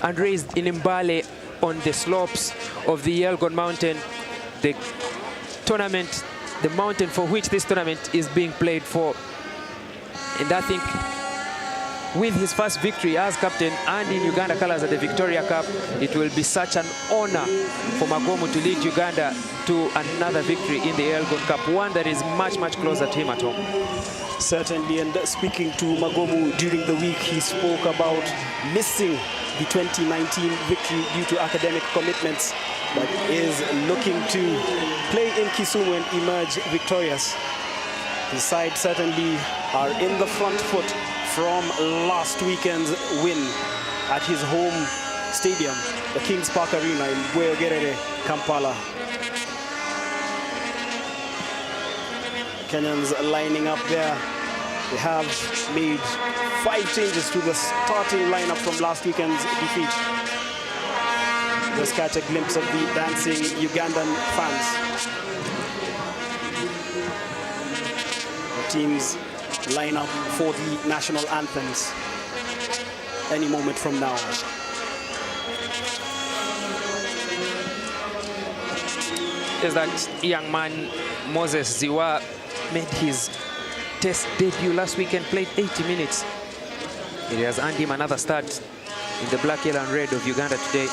and raised in Mbale on the slopes of the Elgon Mountain, the tournament, the mountain for which this tournament is being played for. And I think with his first victory as captain and in Uganda colors at the Victoria Cup, it will be such an honor for Magomu to lead Uganda to another victory in the Elgon Cup, one that is much, much closer to him at home. Certainly, and speaking to Magomu during the week, he spoke about missing the 2019 victory due to academic commitments, but is looking to play in Kisumu and emerge victorious. His side certainly are in the front foot from last weekend's win at his home stadium, the Kings Park Arena in Bweyogerere, Kampala. Kenyans lining up there. They have made 5 changes to the starting lineup from last weekend's defeat. Just catch a glimpse of the dancing Ugandan fans. The teams line up for the national anthems any moment from now. Is that young man, Moses Ziwa, made his test debut last weekend, played 80 minutes. It has earned him another start in the black, yellow, and red of Uganda today.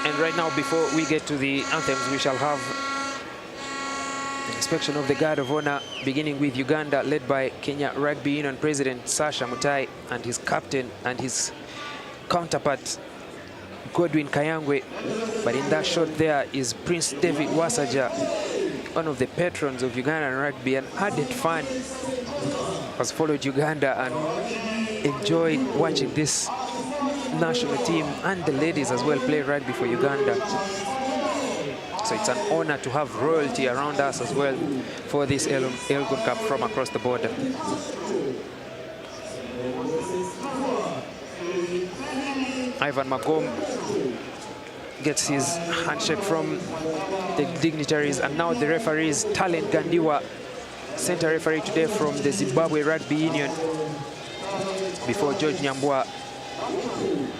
And right now, before we get to the anthems, we shall have an inspection of the Guard of Honor, beginning with Uganda, led by Kenya Rugby Union President Sasha Mutai and his captain and his counterpart, Godwin Kayangwe. But in that shot there is Prince David Wasaja, one of the patrons of Ugandan rugby, an ardent fan, has followed Uganda and enjoyed watching this national team and the ladies as well play rugby for Uganda. So it's an honor to have royalty around us as well for this Elgon Cup from across the border. Ivan Magom gets his handshake from the dignitaries, and now the referees, Talent Gandiwa, center referee today from the Zimbabwe Rugby Union, before George Nyambwa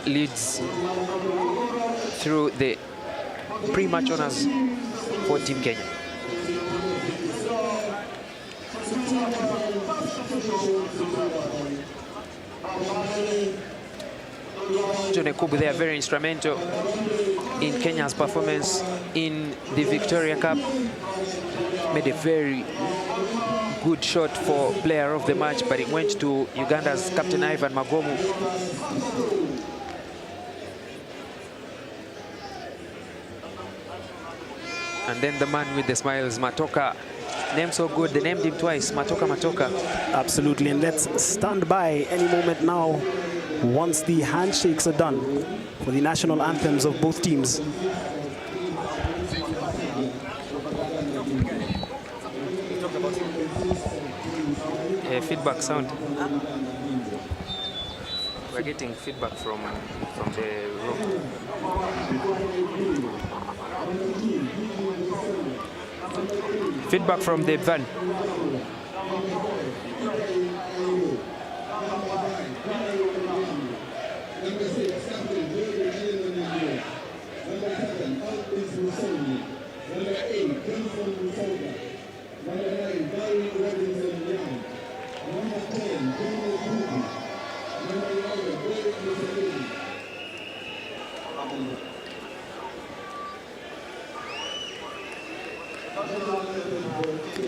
leads through the pre-match honors for Team Kenya. John Ekubu, they are very instrumental in Kenya's performance in the Victoria Cup. Made a very good shot for player of the match, but it went to Uganda's captain Ivan Magomu. And then the man with the smiles, Matoka. Name so good, they named him twice, Matoka. Absolutely, and let's stand by any moment now once the handshakes are done for the national anthems of both teams. Feedback sound. We're getting feedback from the room. Feedback from the van.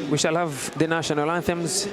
We shall have the national anthems.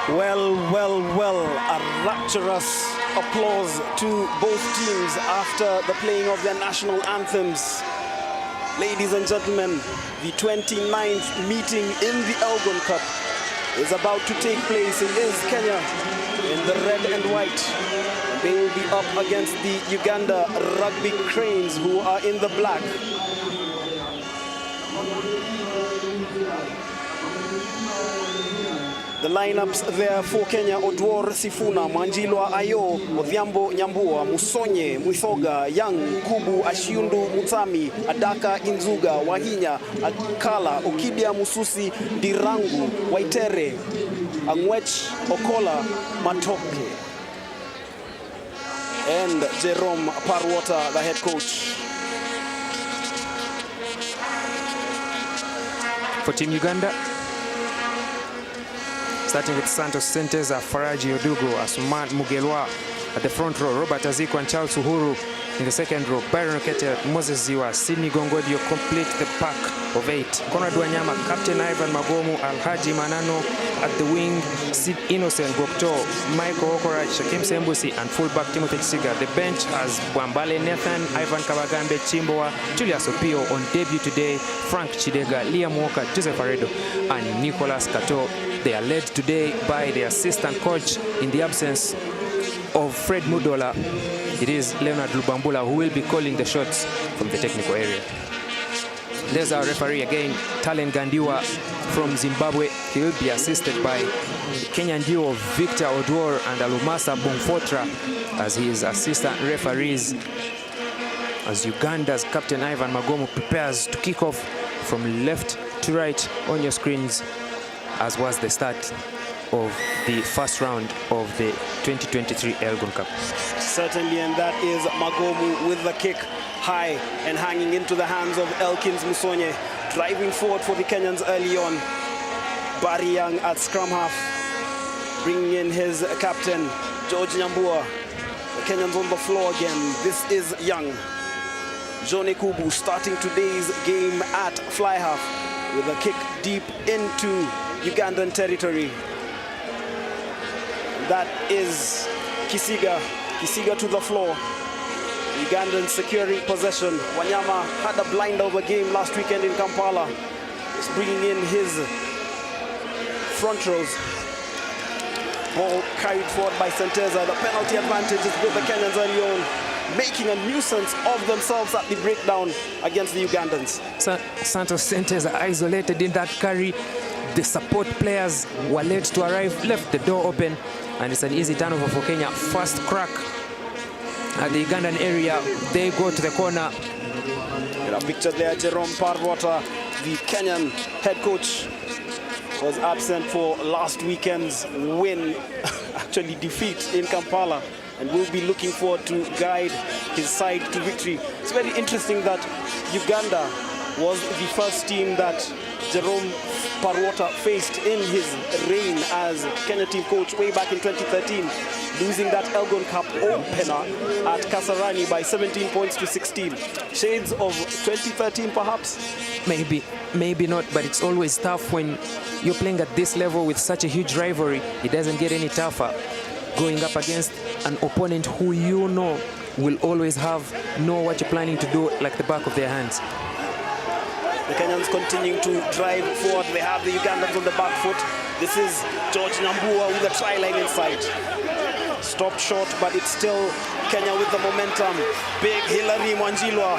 Well, a rapturous applause to both teams after the playing of their national anthems. Ladies and gentlemen, the 29th meeting in the Elgon Cup is about to take place. It is Kenya in the red and white. They will be up against the Uganda Rugby Cranes, who are in the black. The lineups there for Kenya: Odwor Sifuna, Manjilwa Ayo, Odhiambo Nyambua, Musonye, Muithoga, Young, Kubu, Ashiundu, Mutami, Adaka Inzuga, Wahinya, Akala, Okidia Mususi, Dirangu, Waitere, Angwech, Okola, Matoke, and Jerome Parwata, the head coach. For Team Uganda, starting with Santos Senteza, Faraji Odugo, Asuman Mugelwa at the front row, Robert Aziko and Charles Uhuru in the second row, Byron Okete, Moses Ziwa, Sidney Gongodio complete the pack of 8. Conrad Wanyama, Captain Ivan Magomu, Alhaji Manano at the wing, Sid Innocent Gokto, Michael Okoraj, Shakim Sembusi, and fullback Timothy Chisiga. The bench has Bwambale Nathan, Ivan Kabagambe, Chimboa, Julius Opio on debut today, Frank Chidega, Liam Walker, Joseph Aredo, and Nicholas Kato. They are led today by the assistant coach in the absence of Fred Mudola. It is Leonard Lubambula who will be calling the shots from the technical area. There's our referee again, Talen Gandiwa from Zimbabwe. He will be assisted by Kenyan duo Victor Odwor and Alumasa Bongfotra as his assistant referees, as Uganda's Captain Ivan Magomu prepares to kick off from left to right on your screens, as was the start of the first round of the 2023 Elgon Cup. Certainly, and that is Magomu with the kick high and hanging into the hands of Elkins Musonye, driving forward for the Kenyans early on. Barry Young at scrum half, bringing in his captain, George Nyambua. The Kenyans on the floor again. This is Young. Johnny Kubu starting today's game at fly half with a kick deep into Ugandan territory. That is Kisiga to the floor. Ugandan securing possession. Wanyama had a blind over game last weekend in Kampala. He's bringing in his front rows. Ball carried forward by Senteza. The penalty advantage is with the Kenyans early on, making a nuisance of themselves at the breakdown against the Ugandans. Santos Senteza isolated in that carry. The support players were late to arrive, left the door open, and it's an easy turnover for Kenya. First crack at the Ugandan area. They go to the corner. In a picture there, Jerome Parwata, the Kenyan head coach, was absent for last weekend's win, actually defeat in Kampala, and will be looking forward to guide his side to victory. It's very interesting that Uganda was the first team that Jerome Parwata faced in his reign as Kenya team coach way back in 2013, losing that Elgon Cup opener at Kasarani by 17 points to 16. Shades of 2013 perhaps? Maybe not, but it's always tough when you're playing at this level with such a huge rivalry. It doesn't get any tougher going up against an opponent who you know will always know what you're planning to do like the back of their hands. The Kenyans continuing to drive forward. They have the Ugandans on the back foot. This is George Nyambua with the try line in sight. Stopped short, but it's still Kenya with the momentum. Big Hilary Mwanjilwa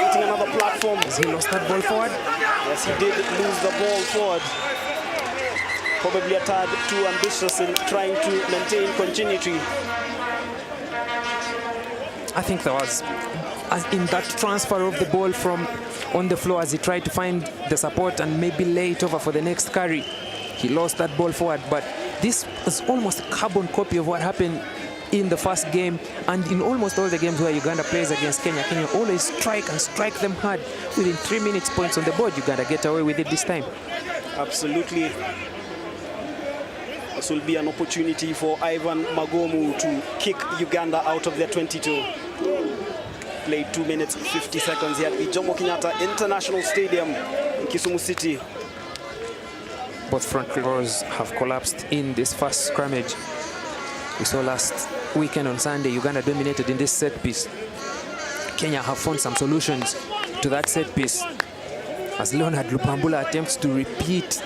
hitting another platform. Has he lost that ball forward? Yes, he did lose the ball forward. Probably a tad too ambitious in trying to maintain continuity. I think there was, as in that transfer of the ball from on the floor as he tried to find the support and maybe lay it over for the next carry. He lost that ball forward, but this is almost a carbon copy of what happened in the first game and in almost all the games where Uganda plays against Kenya. Kenya always strike them hard. Within 3 minutes, points on the board. Uganda get away with it this time. Absolutely. This will be an opportunity for Ivan Magomu to kick Uganda out of their 22. Played 2 minutes 50 seconds here at the Jomo Kenyatta International Stadium in Kisumu City. Both front rows have collapsed in this first scrimmage. We saw last weekend on Sunday, Uganda dominated in this set piece. Kenya have found some solutions to that set piece as Leonard Lupambula attempts to repeat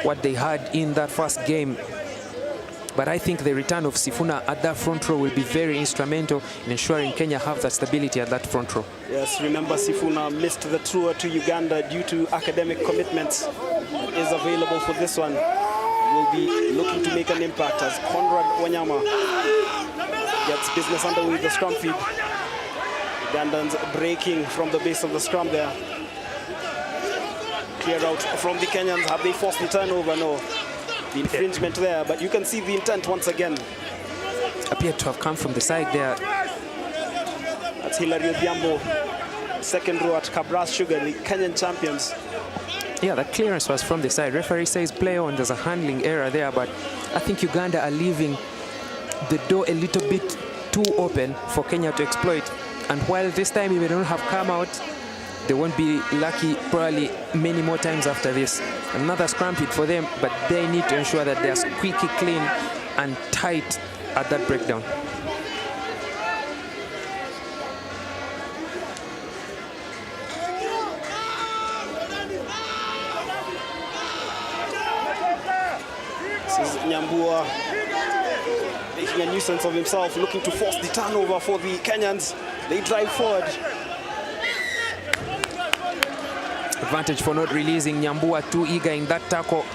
what they had in that first game. But I think the return of Sifuna at that front row will be very instrumental in ensuring Kenya have that stability at that front row. Yes, remember Sifuna missed the tour to Uganda due to academic commitments. Is available for this one. Will be looking to make an impact as Conrad Wanyama gets business underway with the scrum feed. Ugandans breaking from the base of the scrum there. Clear out from the Kenyans. Have they forced the turnover? No. The infringement there, but you can see the intent once again. Appeared to have come from the side there. That's Hilary Odhiambo, second row at Kabras Sugar, the Kenyan champions. Yeah, that clearance was from the side. Referee says play on. There's a handling error there, but I think Uganda are leaving the door a little bit too open for Kenya to exploit. And while this time they don't have come out, they won't be lucky probably many more times after this. Another scrum hit for them, but they need to ensure that they're squeaky clean and tight at that breakdown. This is Nyambua making a nuisance of himself, looking to force the turnover for the Kenyans. They drive forward. Advantage for not releasing Nyambua, too eager in that tackle.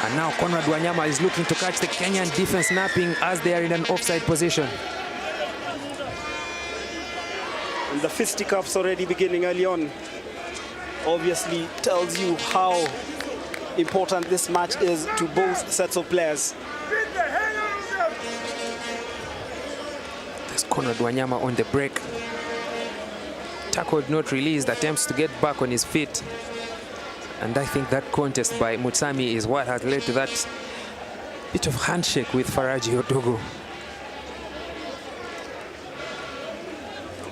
And now Conrad Wanyama is looking to catch the Kenyan defense napping as they are in an offside position. And the fisticuffs already beginning early on obviously tells you how important this match is to both sets of players. There's Conrad Wanyama on the break. Tackle not released, attempts to get back on his feet. And I think that contest by Mutsami is what has led to that bit of handshake with Faraji Odogo.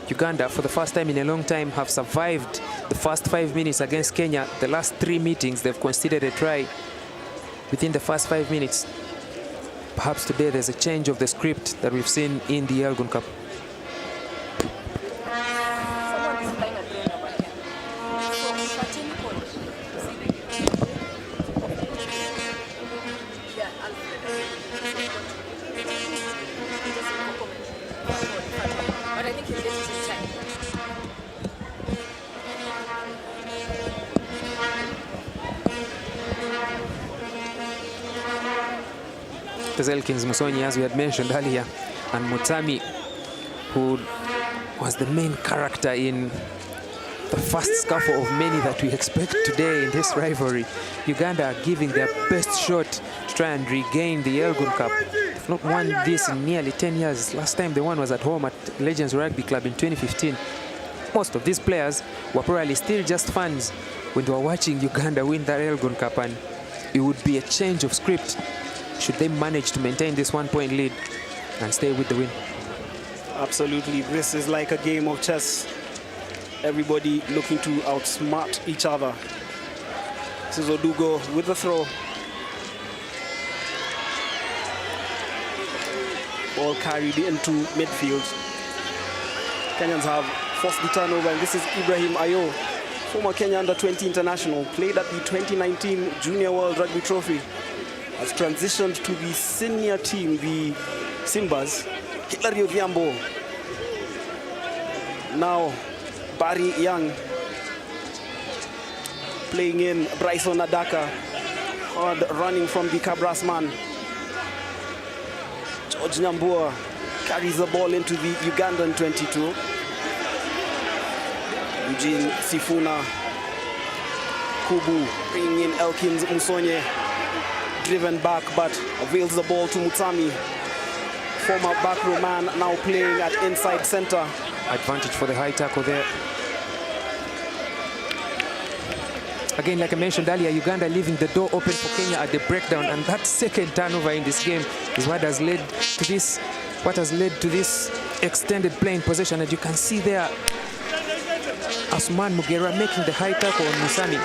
Uganda, for the first time in a long time, have survived the first 5 minutes against Kenya. The last 3 meetings, they've conceded a try within the first 5 minutes. Perhaps today there's a change of the script that we've seen in the Elgon Cup. Elkins Musonyi, as we had mentioned earlier, and Mutsami, who was the main character in the first scuffle of many that we expect today in this rivalry. Uganda are giving their best shot to try and regain the Elgon Cup. They've not won this in nearly 10 years. Last time they won was at home at Legends Rugby Club in 2015. Most of these players were probably still just fans when they were watching Uganda win that Elgon Cup, and it would be a change of script should they manage to maintain this 1-point lead and stay with the win. Absolutely. This is like a game of chess. Everybody looking to outsmart each other. This is Odugo with the throw. Ball carried into midfield. Kenyans have forced the turnover, and this is Ibrahim Ayo, former Kenya under-20 international, played at the 2019 Junior World Rugby Trophy. Has transitioned to the senior team, the Simbas. Hilary Odhiambo. Now Barry Young playing in Bryson Adaka. Hard running from the Kabras man. George Nyambua carries the ball into the Ugandan 22. Eugene Sifuna. Kubu bringing in Elkins Musonye. Driven back, but avails the ball to Mutsami. Former back row man now playing at inside center. Advantage for the high tackle there. Again, like I mentioned earlier, Uganda leaving the door open for Kenya at the breakdown, and that second turnover in this game is what has led to this, extended playing possession. As you can see there, Asuman Mugera making the high tackle on Musami.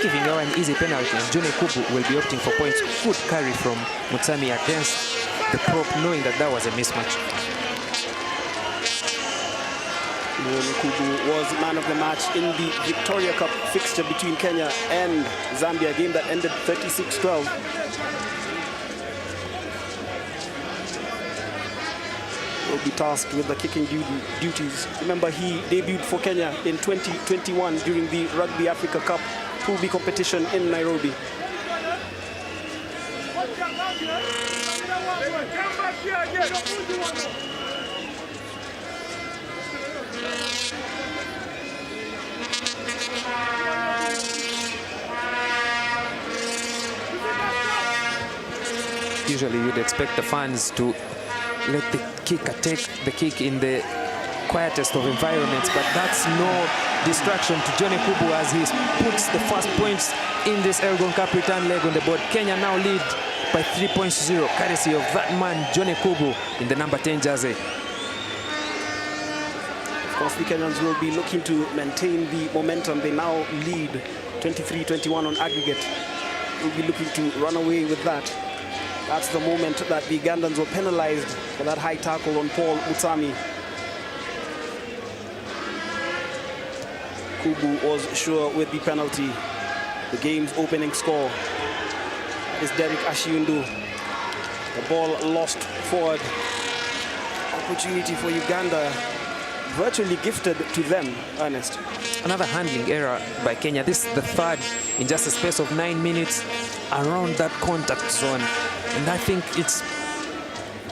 giving away an easy penalty, and Johnny Kubu will be opting for points. Good carry from Mutsami against the prop, knowing that that was a mismatch. Kubu was man of the match in the Victoria Cup fixture between Kenya and Zambia, a game that ended 36-12. Will be tasked with the kicking duties. Remember, he debuted for Kenya in 2021 during the Rugby Africa Cup Pool B competition in Nairobi. Usually you'd expect the fans to let the kicker take the kick in the quietest of environments, but that's no distraction to Johnny Kubu as he puts the first points in this Elgon Cup return leg on the board. Kenya now lead by 3 points to 0, courtesy of that man, Johnny Kubu, in the number 10 jersey. Of course, the Kenyans will be looking to maintain the momentum. They now lead 23-21 on aggregate. Will be looking to run away with that. That's the moment that the Ugandans were penalized for that high tackle on Paul Mutsami. Kubu was sure with the penalty. The game's opening score is Derek Ashiundu. The ball lost forward. Opportunity for Uganda, virtually gifted to them, Ernest. Another handling error by Kenya. This is the third in just a space of 9 minutes around that contact zone. And I think it's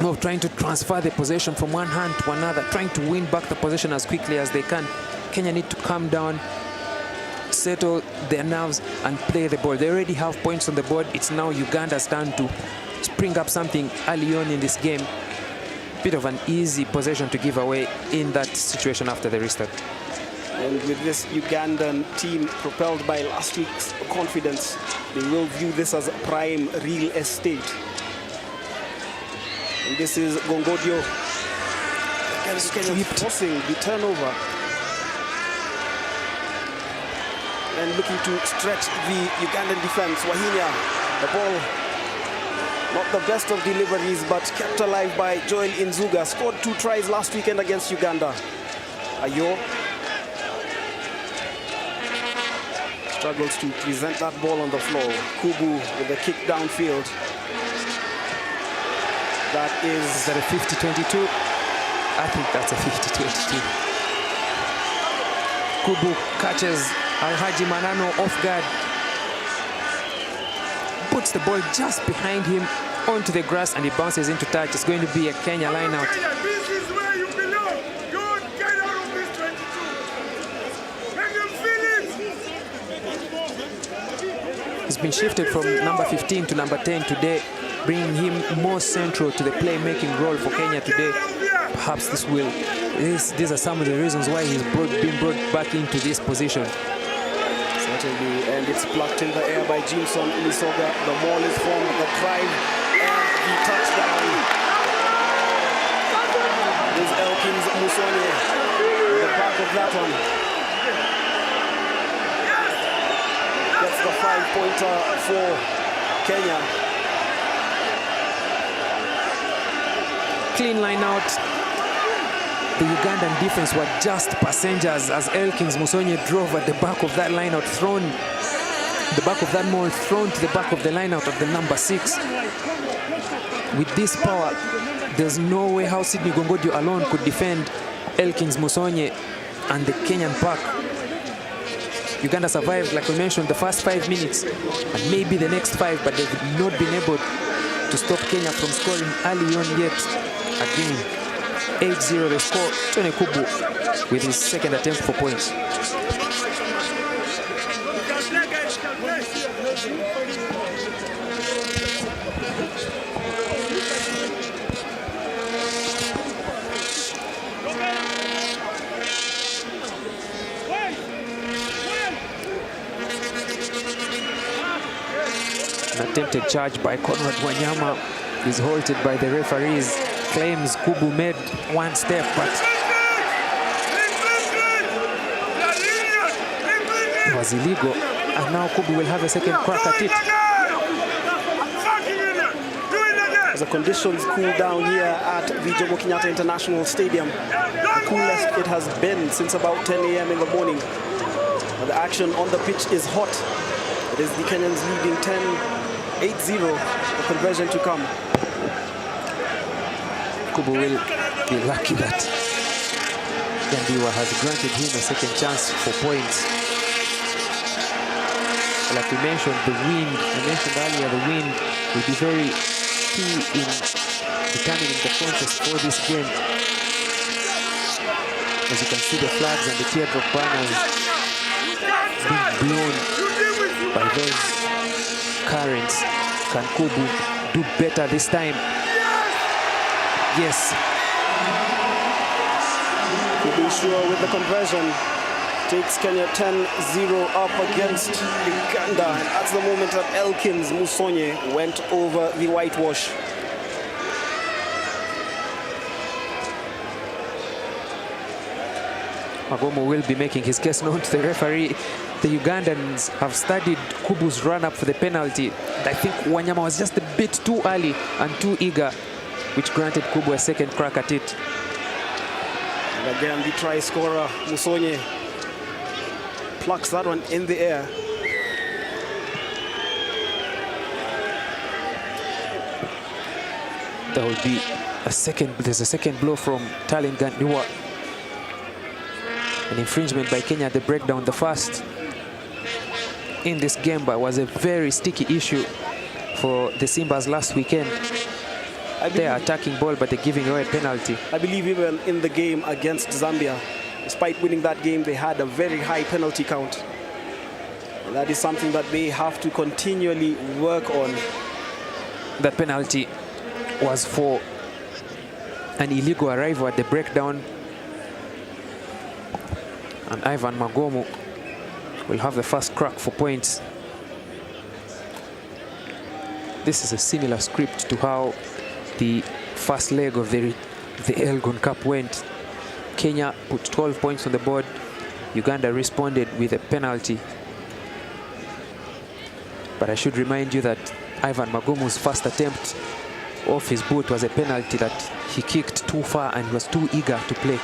more trying to transfer the possession from one hand to another, trying to win back the possession as quickly as they can. Kenya need to calm down, settle their nerves, and play the ball. They already have points on the board. It's now Uganda's turn to spring up something early on in this game. Bit of an easy possession to give away in that situation after the restart. And with this Ugandan team propelled by last week's confidence, they will view this as prime real estate. And this is Gongodio forcing the turnover and looking to stretch the Ugandan defense. Wahinya, the ball, not the best of deliveries, but kept alive by Joel Inzuga. Scored 2 tries last weekend against Uganda. Ayo struggles to present that ball on the floor. Kubu with the kick downfield. Is that a 50-22? I think that's a 50-22. Kubu catches Alhaji Manano off guard. Puts the ball just behind him onto the grass, and he bounces into touch. It's going to be a Kenya line out. This is where you belong. Don't get out of this 22. Can you feel it? He's been shifted from number 15 to number 10 today, bringing him more central to the playmaking role for Kenya today. Perhaps these are some of the reasons why he's been brought back into this position. Certainly, and it's plucked in the air by Jimson Ilisoga. The ball is formed, the drive, and the touchdown. There's Elkins Musonye in the back of that one. That's the 5-pointer for Kenya. Clean line out. The Ugandan defense were just passengers as Elkins Musonye drove at the back of that line out, thrown the back of that maul, thrown to the back of the line out of the number 6. With this power, there's no way how Sydney Gongodio alone could defend Elkins Musonye and the Kenyan pack. Uganda survived, like we mentioned, the first 5 minutes and maybe the next 5, but they've not been able to stop Kenya from scoring early on yet. Again, 8-0 the score. Johnny Kubu with his second attempt for points. An attempted charge by Conrad Wanyama is halted by the referees. Claims Kubu made one step, but it was illegal. And now Kubu will have a second crack at it. As the conditions cool down here at the Jomo Kenyatta International Stadium, the coolest it has been since about 10 a.m. in the morning. But the action on the pitch is hot. It is the Kenyans leading 10-8-0, the conversion to come. Kubu will be lucky that Gandiwa has granted him a second chance for points. Like we mentioned, the wind, I mentioned earlier, the wind will be very key in determining the contest for this game. As you can see, the flags and the teardrop banners being blown by those currents. Can Kubu do better this time? Yes. Kubu sure with the conversion. Takes Kenya 10-0 up against Uganda. And that's the moment that Elkins Musonye went over the whitewash. Magomo will be making his case known to the referee. The Ugandans have studied Kubu's run-up for the penalty. I think Wanyama was just a bit too early and too eager, which granted Kubu a second crack at it. And again, the try scorer, Musonye, plucks that one in the air. There will be there's a second blow from Talin Gandiwa. An infringement by Kenya at the breakdown. The first in this game, but was a very sticky issue for the Simbas last weekend. They're attacking ball, but they're giving away a penalty. I believe even in the game against Zambia, despite winning that game, they had a very high penalty count. And that is something that they have to continually work on. The penalty was for an illegal arrival at the breakdown. And Ivan Magomo will have the first crack for points. This is a similar script to how the first leg of the Elgon Cup went. Kenya put 12 points on the board. Uganda responded with a penalty. But I should remind you that Ivan Magomo's first attempt off his boot was a penalty that he kicked too far and was too eager to play.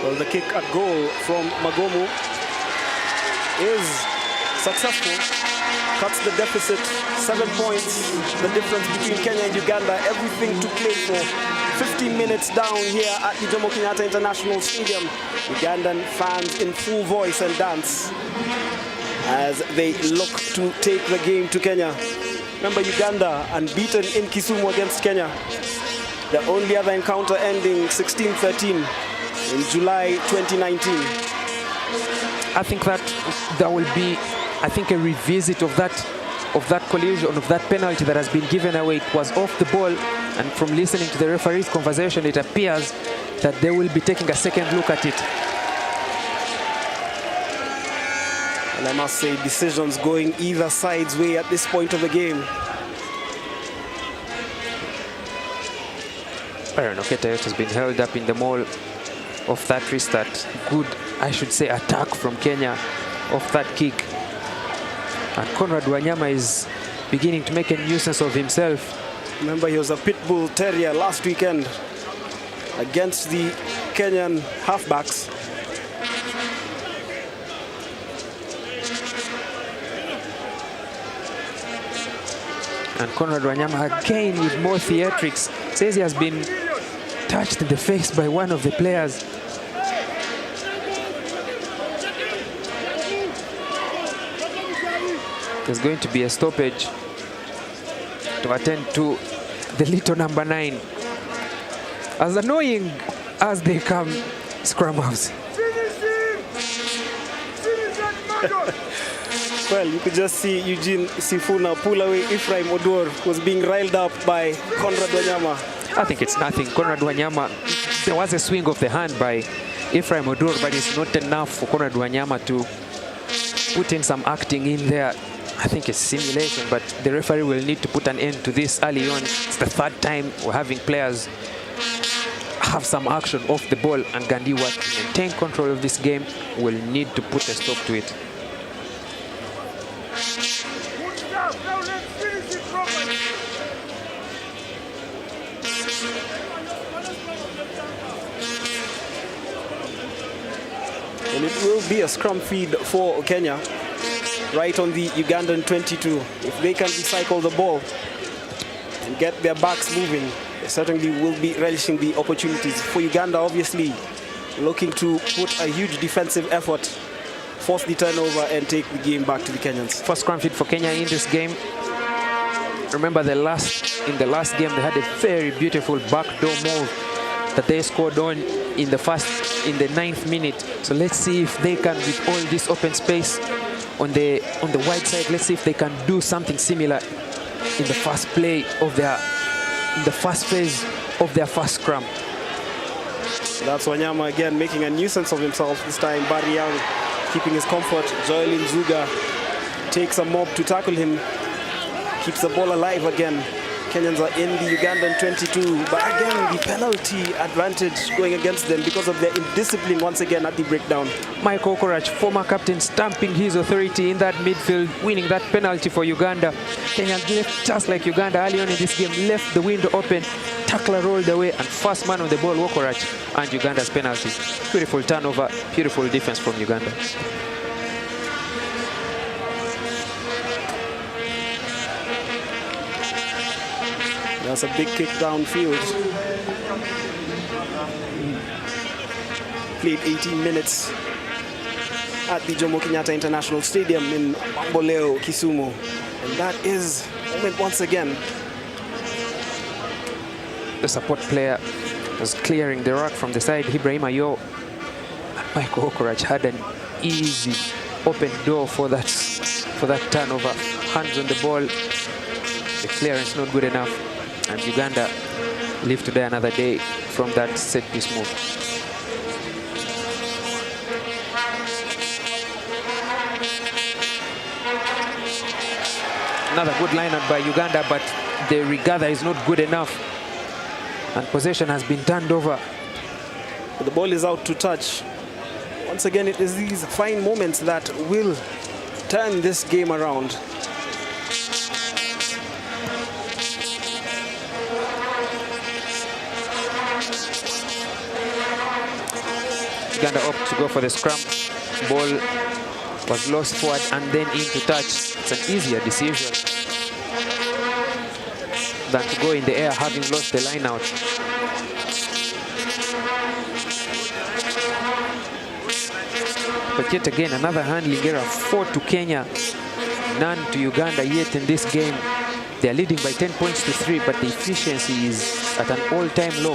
Well, the kick at goal from Magomo is successful. Cuts the deficit, 7 points. The difference between Kenya and Uganda, everything to play for. 15 minutes down here at the Jomo Kenyatta International Stadium. Ugandan fans in full voice and dance as they look to take the game to Kenya. Remember, Uganda unbeaten in Kisumu against Kenya. The only other encounter ending 16-13 in July 2019. I think that there will be, a revisit of that collision, of that penalty that has been given away. It was off the ball, and from listening to the referee's conversation, it appears that they will be taking a second look at it. And I must say, decisions going either side's way at this point of the game. Aaron Oketayot has been held up in the mall of that restart. Good, I should say, attack from Kenya off that kick. And Conrad Wanyama is beginning to make a nuisance of himself. Remember, he was a pit bull terrier last weekend against the Kenyan halfbacks. And Conrad Wanyama again with more theatrics. Says he has been touched in the face by one of the players. There's going to be a stoppage to attend to the little number 9. As annoying as they come, scrum-halves. Well, you could just see Eugene Sifuna pull away Ephraim Oduor, who was being riled up by Conrad Wanyama. I think it's nothing. Conrad Wanyama, there was a swing of the hand by Ephraim Oduor, but it's not enough for Conrad Wanyama to put in some acting in there. I think it's simulation, but the referee will need to put an end to this early on. It's the third time we're having players have some action off the ball, and Gandiwa, to maintain control of this game, will need to put a stop to it. Good job. Now let's finish it properly. And it will be a scrum feed for Kenya, right on the Ugandan 22. If they can recycle the ball and get their backs moving, they certainly will be relishing the opportunities. For Uganda, obviously, looking to put a huge defensive effort, force the turnover and take the game back to the Kenyans. First scrum feed for Kenya in this game. Remember in the last game they had a very beautiful backdoor move that they scored on in the 9th minute. So let's see if they can, with all this open space on the wide side, let's see if they can do something similar in the first phase of their first scrum. That's Wanyama again making a nuisance of himself this time. Barry Young keeping his comfort. Joelin Zuga takes a mob to tackle him. Keeps the ball alive again. Kenyans are in the Ugandan 22, but again the penalty advantage going against them because of their indiscipline once again at the breakdown. Mike Okorach, former captain, stamping his authority in that midfield, winning that penalty for Uganda. Kenya left just like Uganda early on in this game, left the window open, tackler rolled away, and first man on the ball, Okorach, and Uganda's penalty. Beautiful turnover, beautiful defense from Uganda. That's a big kick downfield. Played 18 minutes at the Jomo Kenyatta International Stadium in Mamboleo, Kisumu. And that is moment once again. The support player was clearing the ruck from the side. Ibrahim Ayo and Michael Okorach had an easy open door for that turnover. Hands on the ball. The clearance not good enough. And Uganda live to die another day from that set piece move. Another good lineup by Uganda, but the regather is not good enough. And possession has been turned over. The ball is out to touch. Once again, it is these fine moments that will turn this game around. Uganda opt to go for the scrum. Ball was lost forward and then into touch. It's an easier decision than to go in the air having lost the line out. But yet again, another handling error. 4 to Kenya, none to Uganda yet in this game. They are leading by 10 points to 3, but the efficiency is at an all-time low.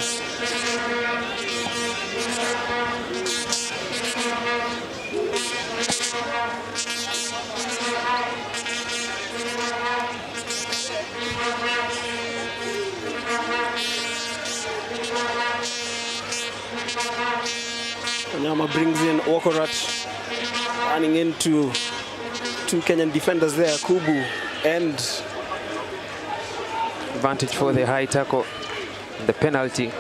Wanyama brings in Okorach, running into two Kenyan defenders there, Kubu and advantage for the high tackle, the penalty.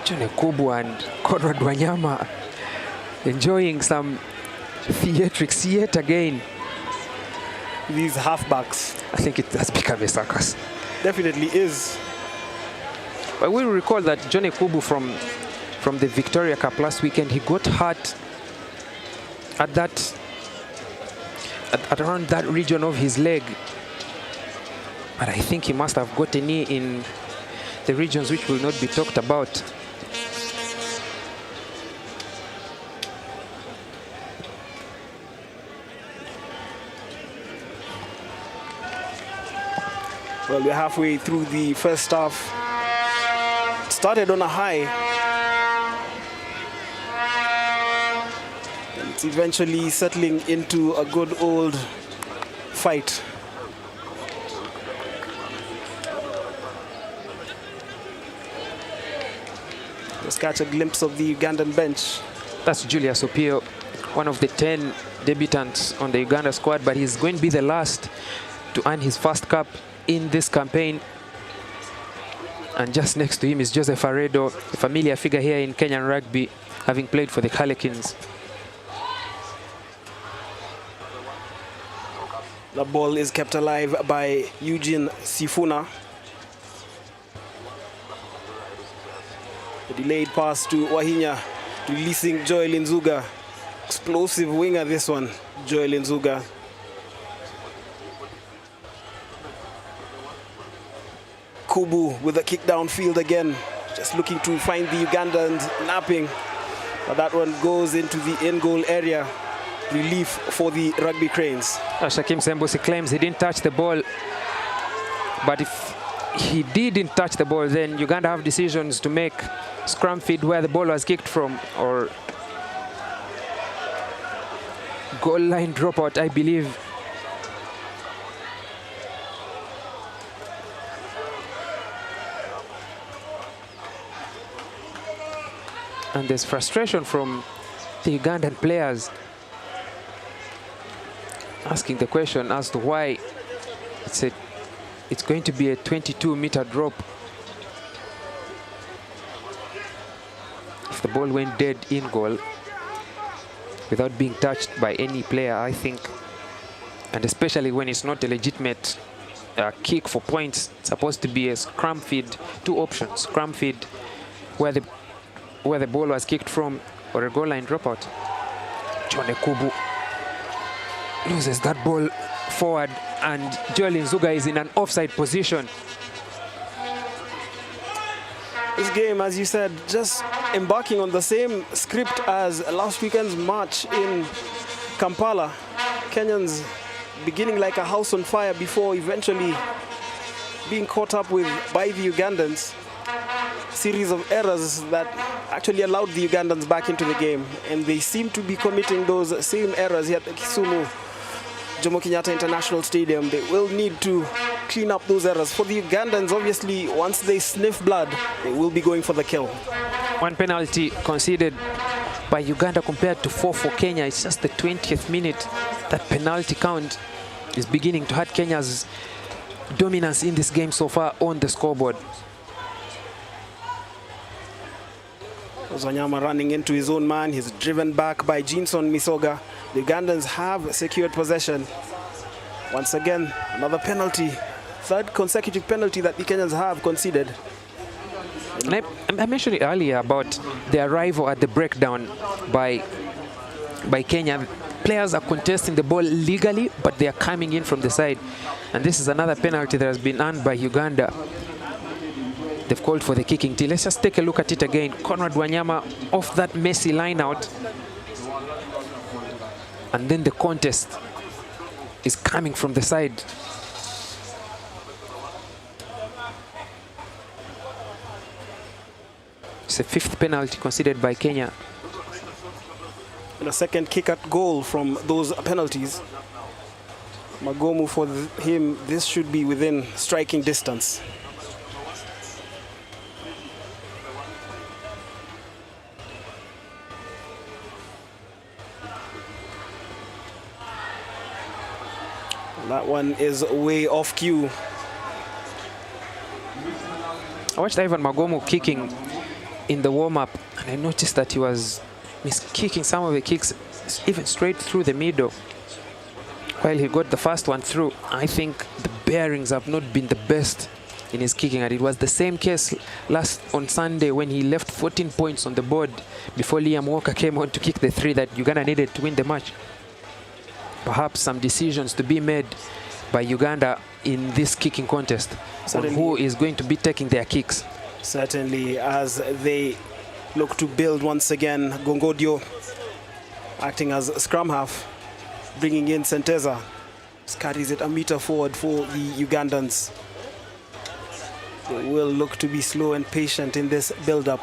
John Kubu and Conrad Wanyama enjoying some theatrics yet again. These halfbacks. I think it has become a circus. Definitely is. But we'll recall that Johnny Kubu from the Victoria Cup last weekend, he got hurt at around that region of his leg. But I think he must have got a knee in the regions which will not be talked about. Well, we're halfway through the first half. Started on a high. And it's eventually settling into a good old fight. Let's catch a glimpse of the Ugandan bench. That's Julius Opio one of the 10 debutants on the Uganda squad, but he's going to be the last to earn his first cap in this campaign. And just next to him is Joseph Aredo, a familiar figure here in Kenyan rugby, having played for the Harlequins. The ball is kept alive by Eugene Sifuna. A delayed pass to Wahinya, releasing Joel Nzuga. Explosive winger, this one, Joel Nzuga. Kubu with a kick downfield again, just looking to find the Ugandans napping. But that one goes into the in-goal area. Relief for the Rugby Cranes. Shakim Sembusi claims he didn't touch the ball, but if he didn't touch the ball, then Uganda have decisions to make. Scrum feed where the ball was kicked from, or goal line dropout, I believe. And there's frustration from the Ugandan players, asking the question as to why it's going to be a 22-meter drop. If the ball went dead in goal without being touched by any player, I think, and especially when it's not a legitimate kick for points, it's supposed to be a scrum feed. Two options: scrum feed where the ball was kicked from, or a goal line dropout. John Kubu loses that ball forward, and Joel Nzuga is in an offside position. This game, as you said, just embarking on the same script as last weekend's match in Kampala. Kenyans beginning like a house on fire before eventually being caught up with by the Ugandans. Series of errors that actually allowed the Ugandans back into the game, and they seem to be committing those same errors here at the Kisumu Jomo Kenyatta International Stadium. They will need to clean up those errors. For the Ugandans, obviously, once they sniff blood, they will be going for the kill. One penalty conceded by Uganda compared to 4 for Kenya. It's just the 20th minute. That penalty count is beginning to hurt Kenya's dominance in this game so far on the scoreboard. Wanyama running into his own man. He's driven back by Jinson Misoga. The Ugandans have secured possession. Once again, another penalty. Third consecutive penalty that the Kenyans have conceded. And I mentioned it earlier about the arrival at the breakdown by Kenya. Players are contesting the ball legally, but they are coming in from the side. And this is another penalty that has been earned by Uganda. They've called for the kicking tee. Let's just take a look at it again. Conrad Wanyama off that messy line out. And then the contest is coming from the side. It's a 5th penalty considered by Kenya. And a second kick at goal from those penalties. Magomu, for him, this should be within striking distance. That one is way off cue. I watched Ivan Magomu kicking in the warm-up, and I noticed that he was kicking some of the kicks even straight through the middle. While he got the first one through, I think the bearings have not been the best in his kicking, and it was the same case on Sunday when he left 14 points on the board before Liam Walker came on to kick the 3 that Uganda needed to win the match. Perhaps some decisions to be made by Uganda in this kicking contest on who is going to be taking their kicks. Certainly, as they look to build once again. Gongodio acting as scrum half, bringing in Senteza. Carries it a meter forward for the Ugandans. They will look to be slow and patient in this build-up.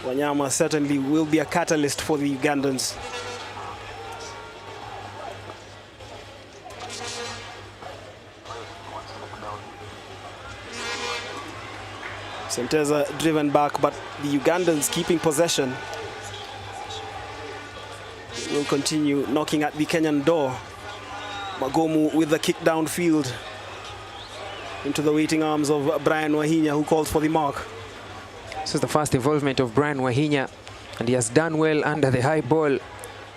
Wanyama certainly will be a catalyst for the Ugandans. Senteza driven back, but the Ugandans keeping possession. will continue knocking at the Kenyan door. Magomu with the kick downfield into the waiting arms of Brian Wahinya, who calls for the mark. This is the first involvement of Brian Wahinya, and he has done well under the high ball. It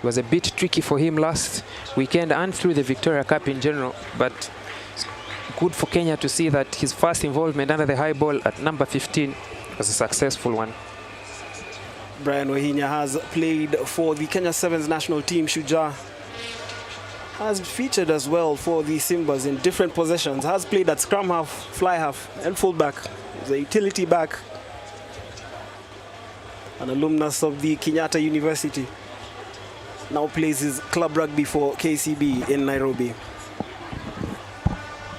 was a bit tricky for him last weekend and through the Victoria Cup in general, but it's good for Kenya to see that his first involvement under the high ball at number 15 was a successful one. Brian Wahinya has played for the Kenya Sevens national team. Shujaa has featured as well for the Simbas in different positions. Has played at scrum half, fly half, and fullback. He's a utility back. An alumnus of the Kenyatta University. Now plays his club rugby for KCB in Nairobi.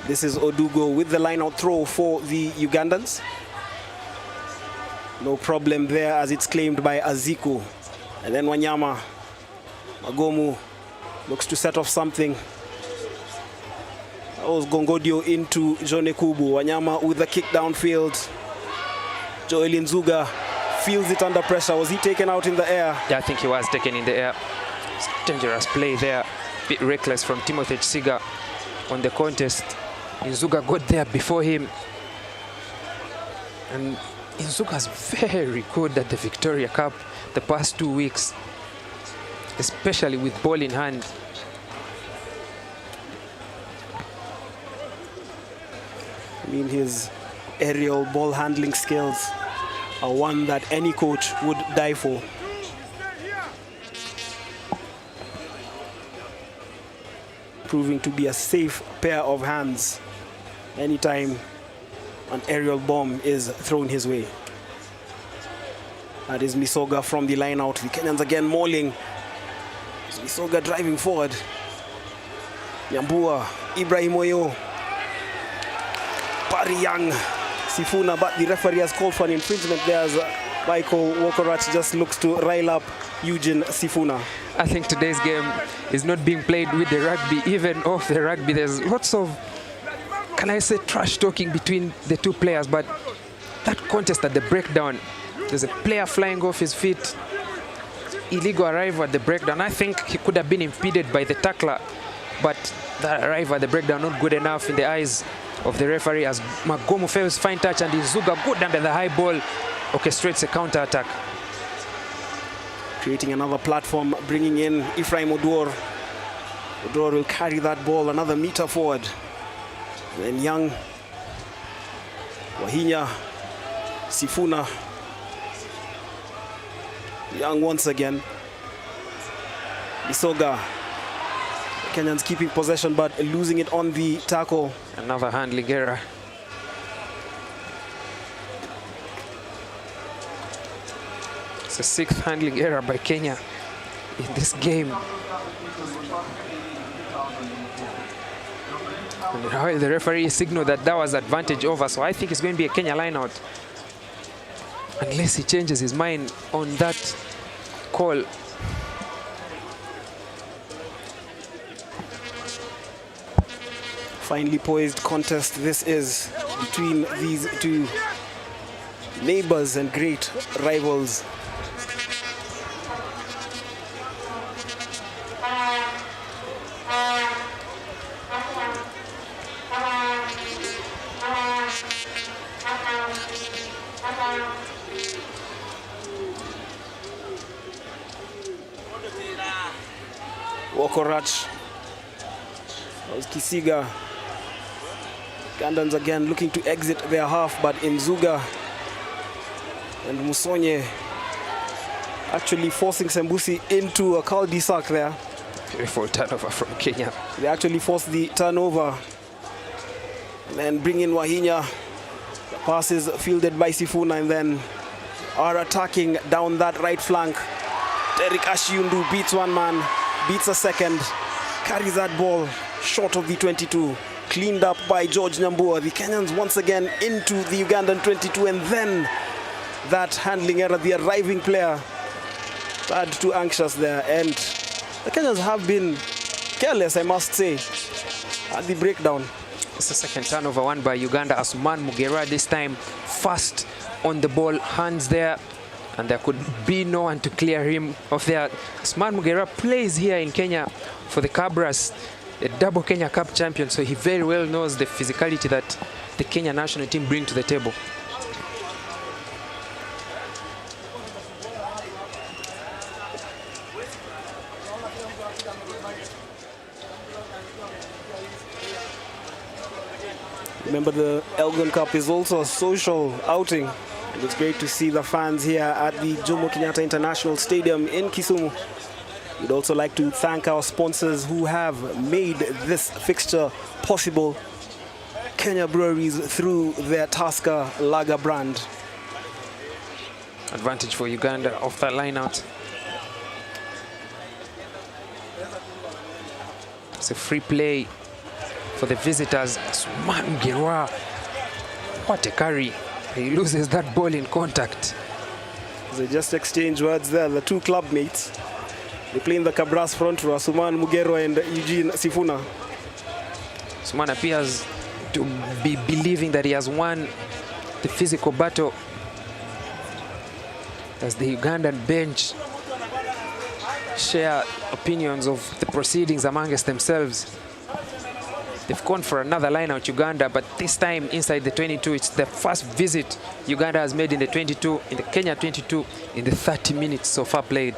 This is Odugo with the line-out throw for the Ugandans. No problem there as it's claimed by Aziku. And then Wanyama. Magomu looks to set off something. That was Gongodio into Jone Kubu. Wanyama with the kick downfield. Joel Nzuga feels it under pressure. Was he taken out in the air? Yeah, I think he was taken in the air. It's dangerous play there. Bit reckless from Timothy Chisiga on the contest. Nzuga got there before him. And Nzuga's very good at the Victoria Cup the past 2 weeks, especially with ball in hand. I mean, his aerial ball handling skills are one that any coach would die for. Proving to be a safe pair of hands anytime an aerial bomb is thrown his way. That is Misoga from the line out. The Kenyans again mauling. Misoga driving forward. Nyambua, Ibrahim Oyo, Pariyang, Sifuna, but the referee has called for an infringement there as Michael Wokorach just looks to rile up Eugene Sifuna. I think today's game is not being played with the rugby, even off the rugby. There's lots of, can I say, trash talking between the two players, but that contest at the breakdown, there's a player flying off his feet, illegal arrival at the breakdown. I think he could have been impeded by the tackler, but that arrival at the breakdown not good enough in the eyes of the referee as Magomu fails fine touch and Nzuga good under the high ball orchestrates a counter-attack. Creating another platform, bringing in Ephraim Odor. Odor will carry that ball another meter forward. Then Young, Wahinya, Sifuna. Young once again. Isoga. The Kenyans keeping possession but losing it on the tackle. Another handling error. It's the sixth handling error by Kenya in this game. And the referee signaled that that was advantage over, so I think it's going to be a Kenya line-out. Unless he changes his mind on that call. Finely poised contest this is between these two neighbors and great rivals. Wokorach, that was Kisiga. Ugandans again looking to exit their half, but Nzuga and Musonye actually forcing Sembusi into a cul-de-sac there. Beautiful turnover from Kenya. They actually forced the turnover. And then bring in Wahinya. The pass is fielded by Sifuna and then are attacking down that right flank. Derek Ashiundu beats one man, beats a second, carries that ball short of the 22. Cleaned up by George Nyambua. The Kenyans once again into the Ugandan 22, and then that handling error, the arriving player had too anxious there, and the Kenyans have been careless, I must say, at the breakdown. It's the second turnover won by Uganda. Asuman Mugera this time fast on the ball, hands there, and there could be no one to clear him of there. Usman Mugera plays here in Kenya for the Cabras, a double Kenya Cup champion, so he very well knows the physicality that the Kenya national team bring to the table. Remember, the Elgon Cup is also a social outing. And it's great to see the fans here at the Jomo Kenyatta International Stadium in Kisumu. We'd also like to thank our sponsors who have made this fixture possible. Kenya Breweries through their Tusker Lager brand. Advantage for Uganda off that line out. It's a free play for the visitors. Usman Mugera, what a carry. He loses that ball in contact. They just exchange words there, the two club mates. They play in the Cabras front row, Usman Mugera and Eugene Sifuna. Usman appears to be believing that he has won the physical battle, as the Ugandan bench share opinions of the proceedings amongst themselves. They've gone for another line out, Uganda, but this time inside the 22. It's the first visit Uganda has made in the 22, in the Kenya 22, in the 30 minutes so far played.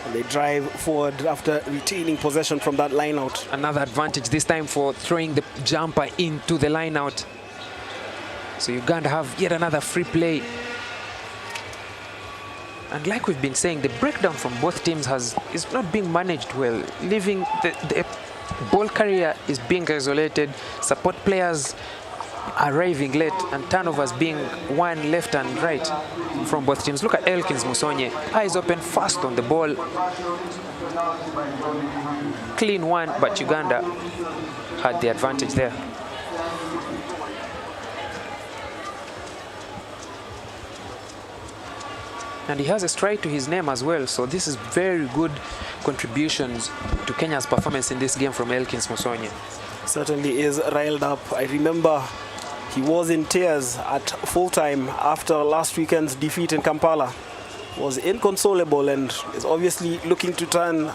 And they drive forward after retaining possession from that line out. Another advantage this time for throwing the jumper into the line out. So Uganda have yet another free play. And like we've been saying, the breakdown from both teams is not being managed well. Leaving the ball carrier is being isolated, support players arriving late, and turnovers being one left and right from both teams. Look at Elkins Musonye, eyes open fast on the ball. Clean one, but Uganda had the advantage there. And he has a strike to his name as well, so this is very good contributions to Kenya's performance in this game from Elkins Musonye. Certainly is riled up. I remember he was in tears at full time after last weekend's defeat in Kampala. Was inconsolable and is obviously looking to turn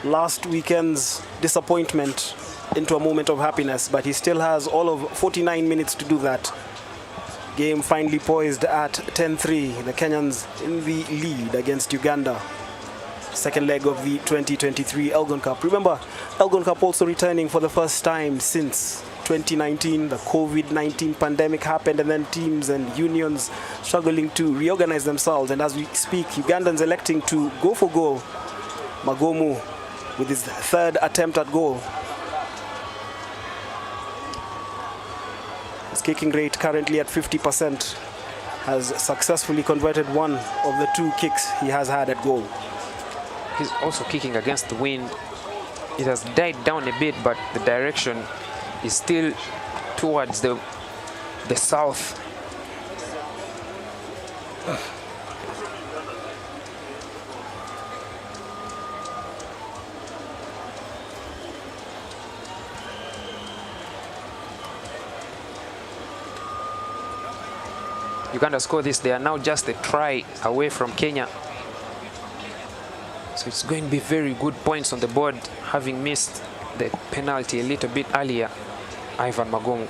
last weekend's disappointment into a moment of happiness, but he still has all of 49 minutes to do that. Game finally poised at 10-3. The Kenyans in the lead against Uganda. Second leg of the 2023 Elgon Cup. Remember, Elgon Cup also returning for the first time since 2019. The COVID-19 pandemic happened, and then teams and unions struggling to reorganize themselves. And as we speak, Ugandans electing to go for goal. Magomu with his third attempt at goal. His kicking rate currently at 50%. Has successfully converted one of the two kicks he has had at goal. He's also kicking against the wind. It has died down a bit, but the direction is still towards the south. Uganda score this. They are now just a try away from Kenya. So it's going to be very good points on the board, having missed the penalty a little bit earlier. Ivan Magomu.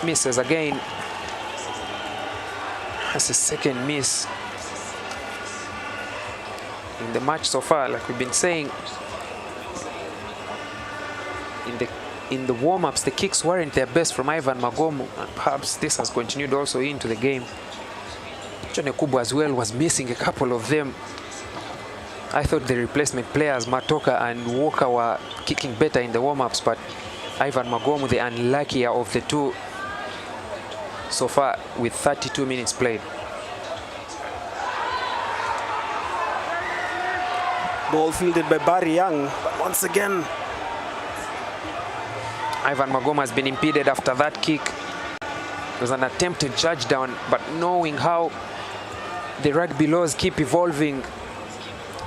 Misses again. That's a second miss in the match so far. Like we've been saying, in the warm-ups, the kicks weren't their best from Ivan Magomu, and perhaps this has continued also into the game. John Kubu as well was missing a couple of them. I thought the replacement players, Matoka and Walker, were kicking better in the warm-ups, but Ivan Magomu, the unluckier of the two so far, with 32 minutes played. Ball fielded by Barry Young, but once again, Ivan Magomu has been impeded after that kick. It was an attempted charge down, but knowing how the rugby laws keep evolving,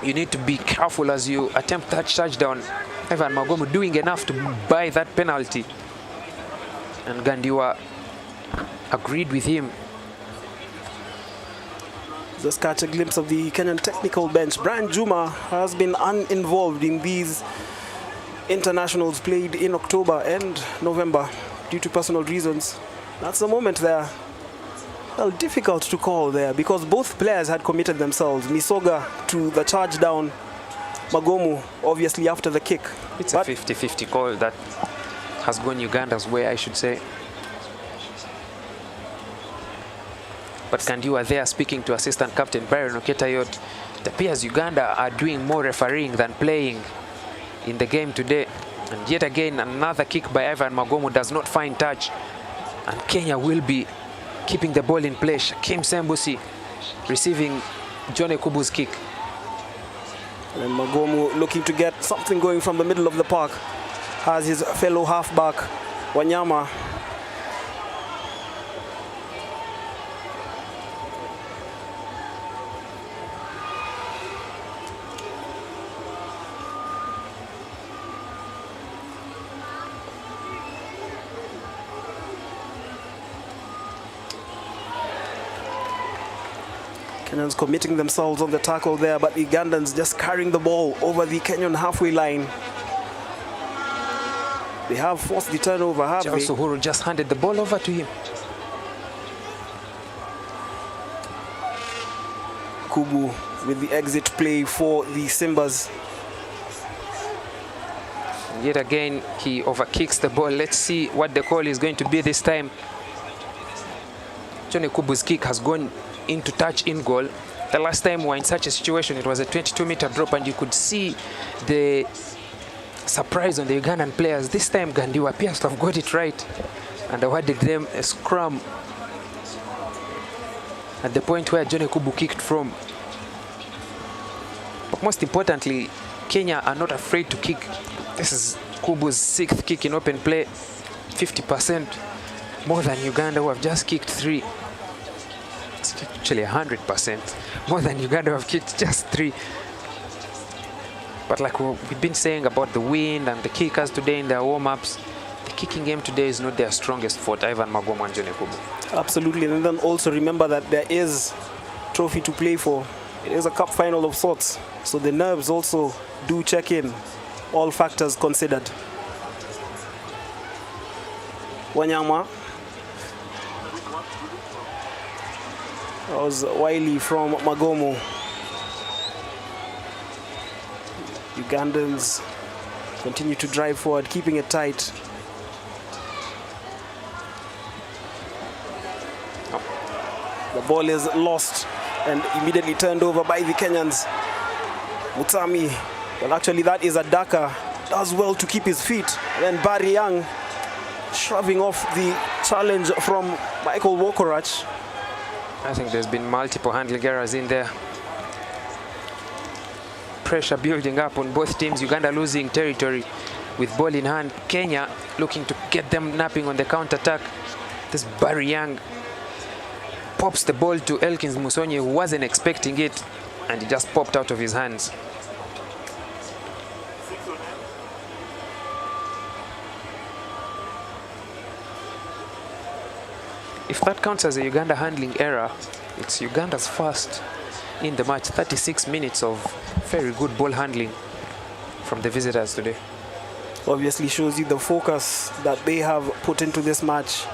you need to be careful as you attempt that touchdown. Ivan Magomu doing enough to buy that penalty. And Gandiwa agreed with him. Just catch a glimpse of the Kenyan technical bench. Brian Juma has been uninvolved in these internationals played in October and November due to personal reasons. That's the moment there. Well, difficult to call there because both players had committed themselves. Misoga to the charge down, Magomu obviously after the kick. It's a 50-50 call that has gone Uganda's way, I should say. But Kandiwa there speaking to assistant captain Byron Oketayot. It appears Uganda are doing more refereeing than playing in the game today. And yet again, another kick by Ivan Magomu does not find touch. And Kenya will be keeping the ball in play. Shakim Sembusi receiving John Ekubu's kick. And Magomu looking to get something going from the middle of the park. Has his fellow halfback, Wanyama. Kenyans committing themselves on the tackle there, but the Ugandans just carrying the ball over the Kenyan halfway line. They have forced the turnover, have Charles they? Uhuru just handed the ball over to him. Kubu with the exit play for the Simbas. And yet again, he overkicks the ball. Let's see what the call is going to be this time. John Ekubu's kick has gone into touch in goal. The last time we were in such a situation, it was a 22-meter drop, and you could see the surprise on the Ugandan players. This time Gandiwa appears to have got it right and awarded them a scrum at the point where John Ekubu kicked from. But most importantly, Kenya are not afraid to kick. This is Kubu's 6th kick in open play, 50% more than Uganda, who have just kicked 3. It's actually 100% more than Uganda, who have kicked just 3. But like we've been saying about the wind and the kickers today in their warm-ups, the kicking game today is not their strongest forte, Ivan Magomu and John Ekubu. Absolutely, and then also remember that there is trophy to play for. It is a cup final of sorts, so the nerves also do check in, all factors considered. Wanyama. That was wily from Magomu. Ugandans continue to drive forward, keeping it tight. The ball is lost and immediately turned over by the Kenyans. Mutami, well actually that is a Daka, does well to keep his feet. And then Barry Young shoving off the challenge from Michael Wokorach. I think there's been multiple handling errors in there. Pressure building up on both teams. Uganda losing territory with ball in hand. Kenya looking to get them napping on the counter-attack. This Barry Young pops the ball to Elkins Musonye, who wasn't expecting it, and it just popped out of his hands. If that counts as a Uganda handling error, it's Uganda's first in the match. 36 minutes of very good ball handling from the visitors today. Obviously shows you the focus that they have put into this match,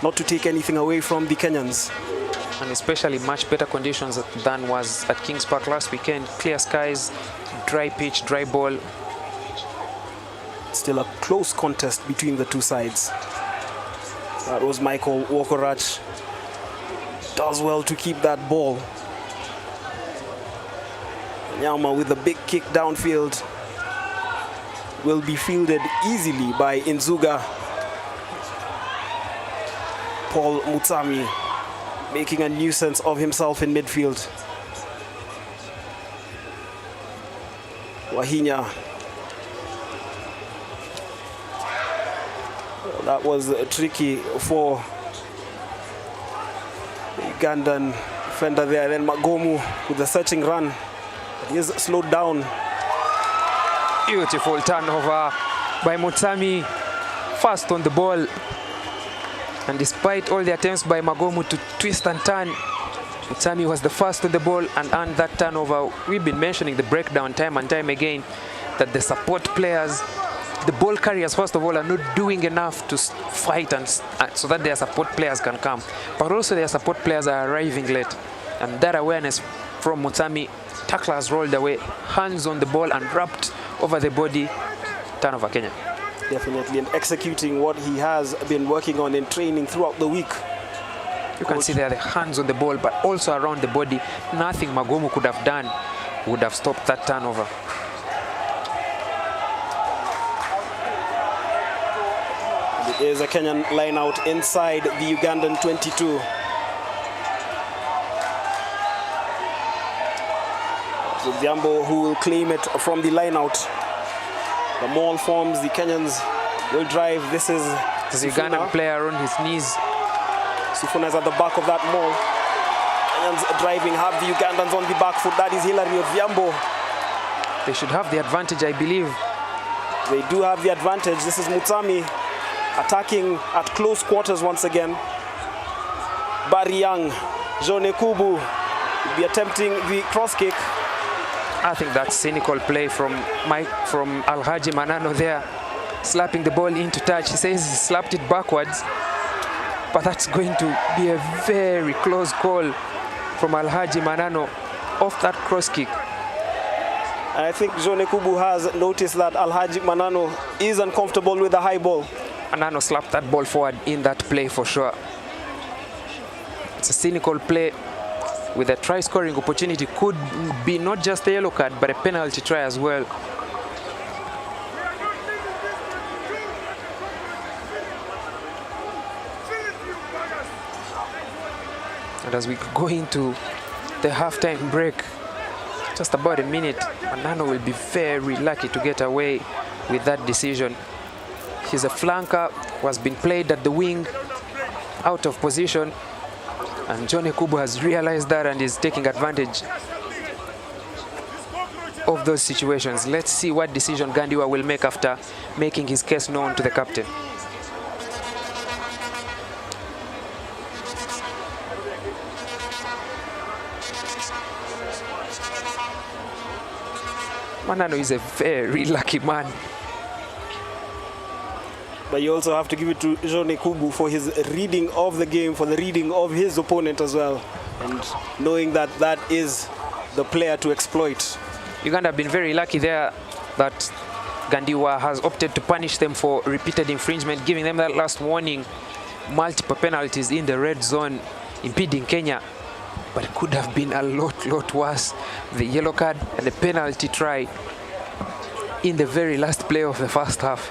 not to take anything away from the Kenyans. And especially much better conditions than was at Kings Park last weekend. Clear skies, dry pitch, dry ball. Still a close contest between the two sides. That was Michael Wokorach. Does well to keep that ball. Nyama with a big kick downfield. Will be fielded easily by Nzuga. Paul Mutami making a nuisance of himself in midfield. Wahinya. That was tricky for the Ugandan defender there. Then Magomu with the searching run. He is slowed down. Beautiful turnover by Mutsami, fast on the ball. And despite all the attempts by Magomu to twist and turn, Mutsami was the first on the ball and earned that turnover. We've been mentioning the breakdown time and time again, that the support players, the ball carriers first of all, are not doing enough to fight and so that their support players can come. But also their support players are arriving late. And that awareness from Mutsami, tacklers rolled away, hands on the ball and wrapped over the body, turnover Kenya. Definitely, and executing what he has been working on in training throughout the week. You can see there the hands on the ball, but also around the body. Nothing Magomu could have done would have stopped that turnover. It is a Kenyan line out inside the Ugandan 22. So Diambo who will claim it from the line out. The maul forms, the Kenyans will drive. This is the Ugandan player on his knees. Sifuna is at the back of that maul. Kenyans driving, have the Ugandans on the back foot. That is Hilary Odhiambo. They should have the advantage, I believe. They do have the advantage. This is Mutsami attacking at close quarters once again. Barry Young, Jone Kubu will be attempting the cross kick. I think that's cynical play from Alhaji Manano there, slapping the ball into touch. He says he slapped it backwards, but that's going to be a very close call from Alhaji Manano off that cross kick. And I think Jone Kubu has noticed that Alhaji Manano is uncomfortable with the high ball. Manano slapped that ball forward in that play for sure. It's a cynical play with a try scoring opportunity. Could be not just a yellow card, but a penalty try as well. And as we go into the halftime break, just about a minute, Manano will be very lucky to get away with that decision. He's a flanker who has been played at the wing, out of position, and Jone Kubu has realized that and is taking advantage of those situations. Let's see what decision Gandiwa will make after making his case known to the captain. Manano is a very lucky man. But you also have to give it to Jone Kubu for his reading of the game, for the reading of his opponent as well, and knowing that that is the player to exploit. Uganda have been very lucky there that Gandiwa has opted to punish them for repeated infringement, giving them that last warning, multiple penalties in the red zone, impeding Kenya. But it could have been a lot worse. The yellow card and the penalty try in the very last play of the first half.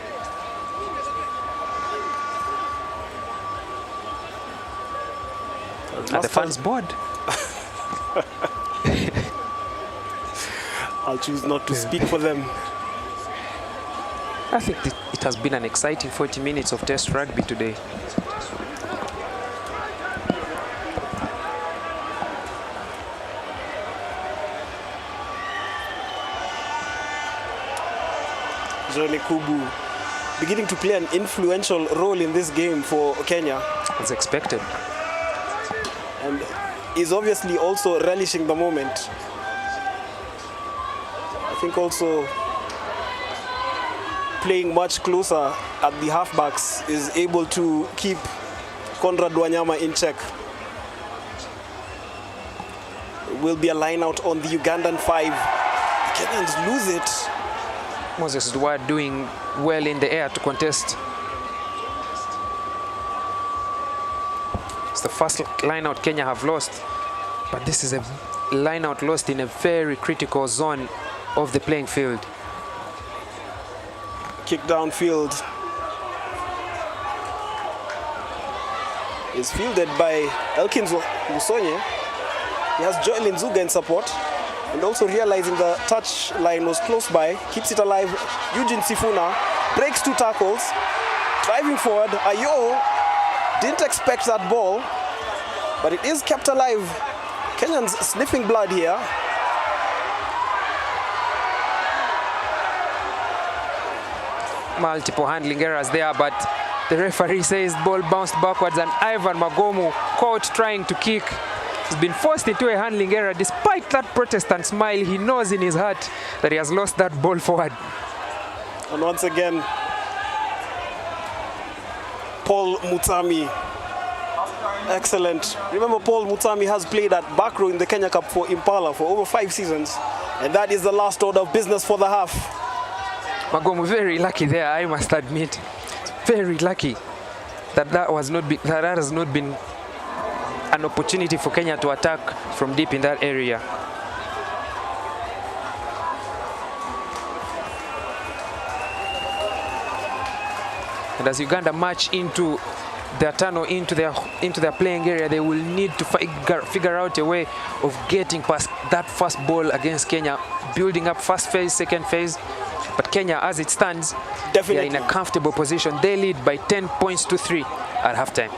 At the fans board. I'll choose not to speak for them. I think it has been an exciting 40 minutes of Test rugby today. Jone Kubu beginning to play an influential role in this game for Kenya. As expected. And is obviously also relishing the moment. I think also playing much closer at the halfbacks is able to keep Conrad Wanyama in check. It will be a line out on the Ugandan 5. The Kenyans lose it. Moses Dwyer doing well in the air to contest. It's the first line out Kenya have lost, but this is a line out lost in a very critical zone of the playing field. Kick downfield is fielded by Elkin Musonye. He has Joel Nzuga in support, and also realizing the touch line was close by, keeps it alive. Eugene Sifuna breaks 2 tackles, driving forward. Ayo didn't expect that ball, but it is kept alive Kenyans sniffing blood here. Multiple handling errors there, but the referee says ball bounced backwards, and Ivan Magomu, caught trying to kick, has been forced into a handling error. Despite that Protestant smile, he knows in his heart that he has lost that ball forward. And once again, Paul Mutami, excellent. Remember, Paul Mutami has played at back row in the Kenya Cup for Impala for over 5 seasons, and that is the last order of business for the half. Magomu very lucky there, I must admit. Very lucky that that has not been an opportunity for Kenya to attack from deep in that area. And as Uganda march into their tunnel, into their playing area, they will need to figure out a way of getting past that first ball against Kenya, building up first phase, second phase. But Kenya, as it stands, they are in a comfortable position. They lead by 10 points to 3 at halftime.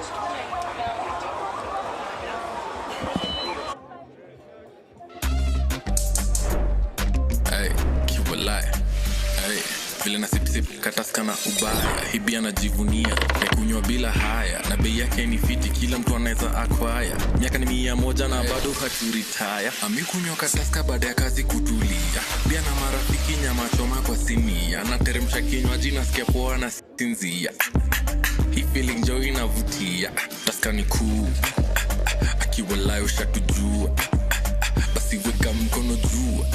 Hey, keep a lie. Hey, vile na sip kataska na ubaya. Hibi anajivunia, kunywa bila haya. Na bei yake ni fiti, kila mtu anaweza acquire. Miaka ni 100 na bado haturetire. Amekunywa kataska baada ya kazi kutulia. Bia na marafiki nyama choma kwa sinia. Nateremsha kinywaji nasikia poa na sinzia. Hii feeling joy inavutia. Taska ni cool. Akiwa live ushatujua. Basi weka mkono juu.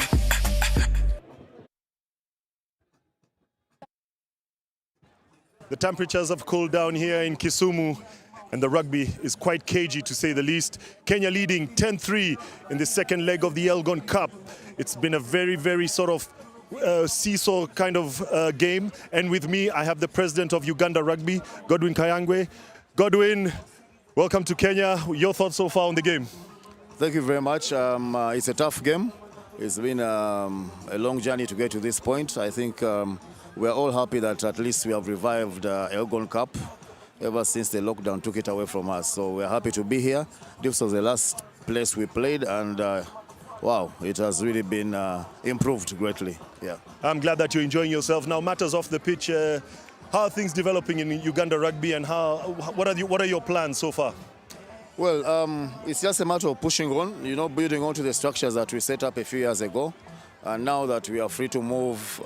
The temperatures have cooled down here in Kisumu, and the rugby is quite cagey, to say the least. Kenya leading 10-3 in the second leg of the Elgon Cup. It's been a very, very sort of seesaw kind of game. And with me, I have the president of Uganda Rugby, Godwin Kayangwe. Godwin, welcome to Kenya. Your thoughts so far on the game? Thank you very much. It's a tough game. It's been a long journey to get to this point. I think we are all happy that at least we have revived Elgon Cup ever since the lockdown took it away from us. So we're happy to be here. This was the last place we played, and wow, it has really been improved greatly. Yeah. I'm glad that you're enjoying yourself. Now, matters off the pitch, how are things developing in Uganda Rugby, and what are your plans so far? Well, it's just a matter of pushing on, you know, building on to the structures that we set up a few years ago. And now that we are free to move,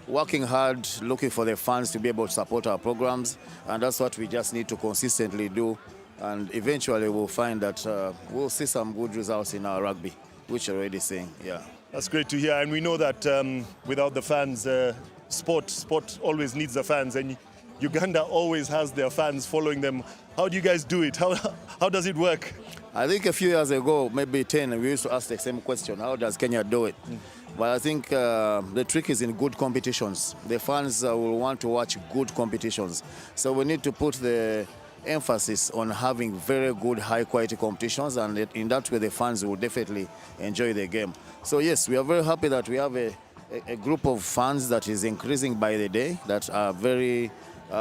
working hard, looking for the funds to be able to support our programs, and that's what we just need to consistently do, and eventually we'll find that we'll see some good results in our rugby, which you're already seeing. Yeah. That's great to hear, and we know that without the fans, sport always needs the fans, and Uganda always has their fans following them. How do you guys do it? How does it work? I think a few years ago, maybe 10, we used to ask the same question: how does Kenya do it? But I think the trick is in good competitions. The fans will want to watch good competitions. So we need to put the emphasis on having very good, high-quality competitions, and in that way the fans will definitely enjoy the game. So yes, we are very happy that we have a group of fans that is increasing by the day, that are very,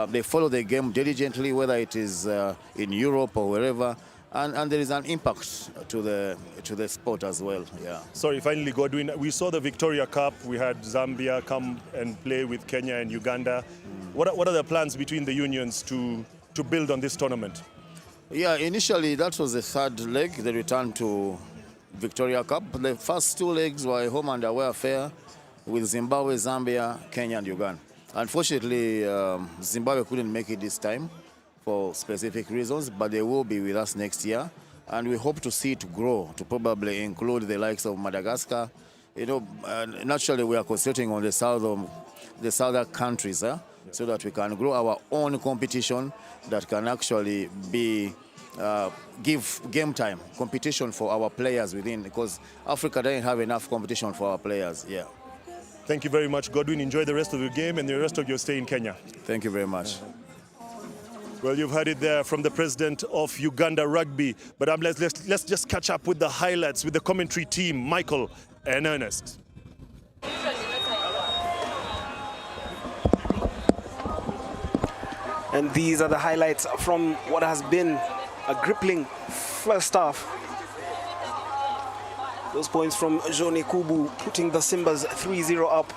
they follow the game diligently, whether it is in Europe or wherever. And there is an impact to the sport as well. Yeah. Sorry, finally, Godwin, we saw the Victoria Cup. We had Zambia come and play with Kenya and Uganda. What are the plans between the unions to build on this tournament? Yeah, initially that was the third leg, the return to Victoria Cup. The first 2 legs were a home and away affair with Zimbabwe, Zambia, Kenya and Uganda. Unfortunately, Zimbabwe couldn't make it this time for specific reasons, but they will be with us next year, and we hope to see it grow to probably include the likes of Madagascar. You know, naturally we are concentrating on the southern countries, so that we can grow our own competition that can actually be give game time competition for our players within, because Africa doesn't have enough competition for our players. Yeah. Thank you very much, Godwin. Enjoy the rest of your game and the rest of your stay in Kenya. Thank you very much. Well, you've heard it there from the president of Uganda Rugby. But let's just catch up with the highlights with the commentary team, Michael and Ernest. And these are the highlights from what has been a gripping first half. Those points from Jone Kubu putting the Simbas 3-0 up.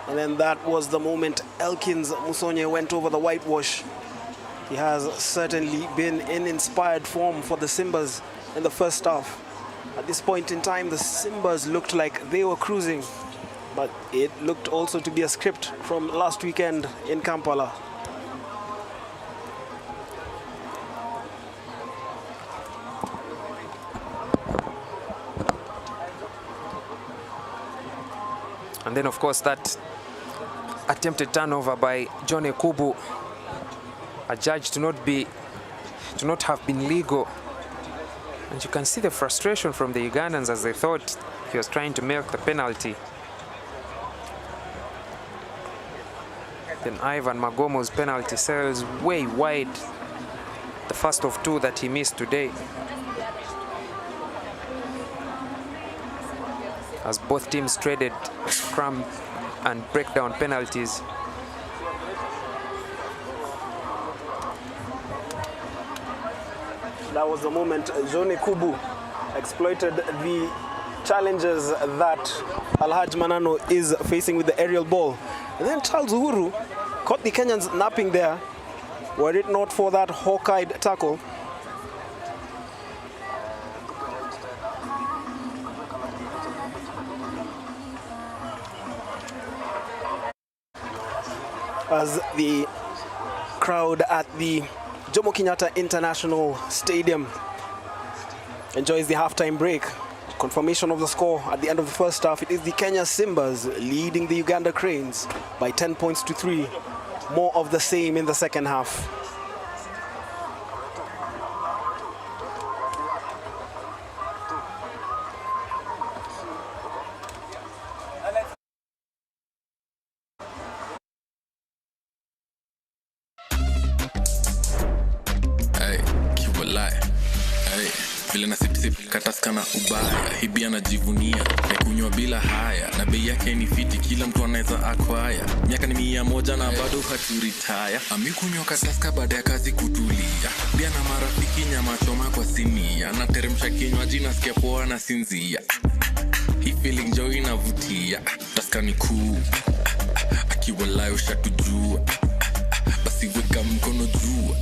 And then that was the moment Elkins Musonye went over the whitewash. He has certainly been in inspired form for the Simbas in the first half. At this point in time, the Simbas looked like they were cruising, but it looked also to be a script from last weekend in Kampala. And then, of course, that attempted turnover by John Ekubu, adjudged to not have been legal. And you can see the frustration from the Ugandans as they thought he was trying to milk the penalty. Then Ivan Magomo's penalty sails way wide, the first of two that he missed today. As both teams traded scrum and breakdown penalties. That was the moment Jone Kubu exploited the challenges that Alhaj Manano is facing with the aerial ball. And then Charles Uhuru caught the Kenyans napping there, were it not for that hawk-eyed tackle. As the crowd at the Jomo Kenyatta International Stadium enjoys the halftime break. Confirmation of the score at the end of the first half. It is the Kenya Simbas leading the Uganda Cranes by 10 points to 3. More of the same in the second half. Vile na sip kataskana ubaya, hibi anajivunia na kunywa bila haya, na bei yake ni fiti, kila mtu anaweza acquire. Miaka ni 100 na bado haturitaya. Amekunywa kataska baada ya kazi kutulia, bia na marafiki nyama choma kwa sinia, na teremsha kinywaji nasikia poa na sinzia. Hii feeling joy inavutia, taska ni cool, akiwa layo shatujua, basi weka mkono juu.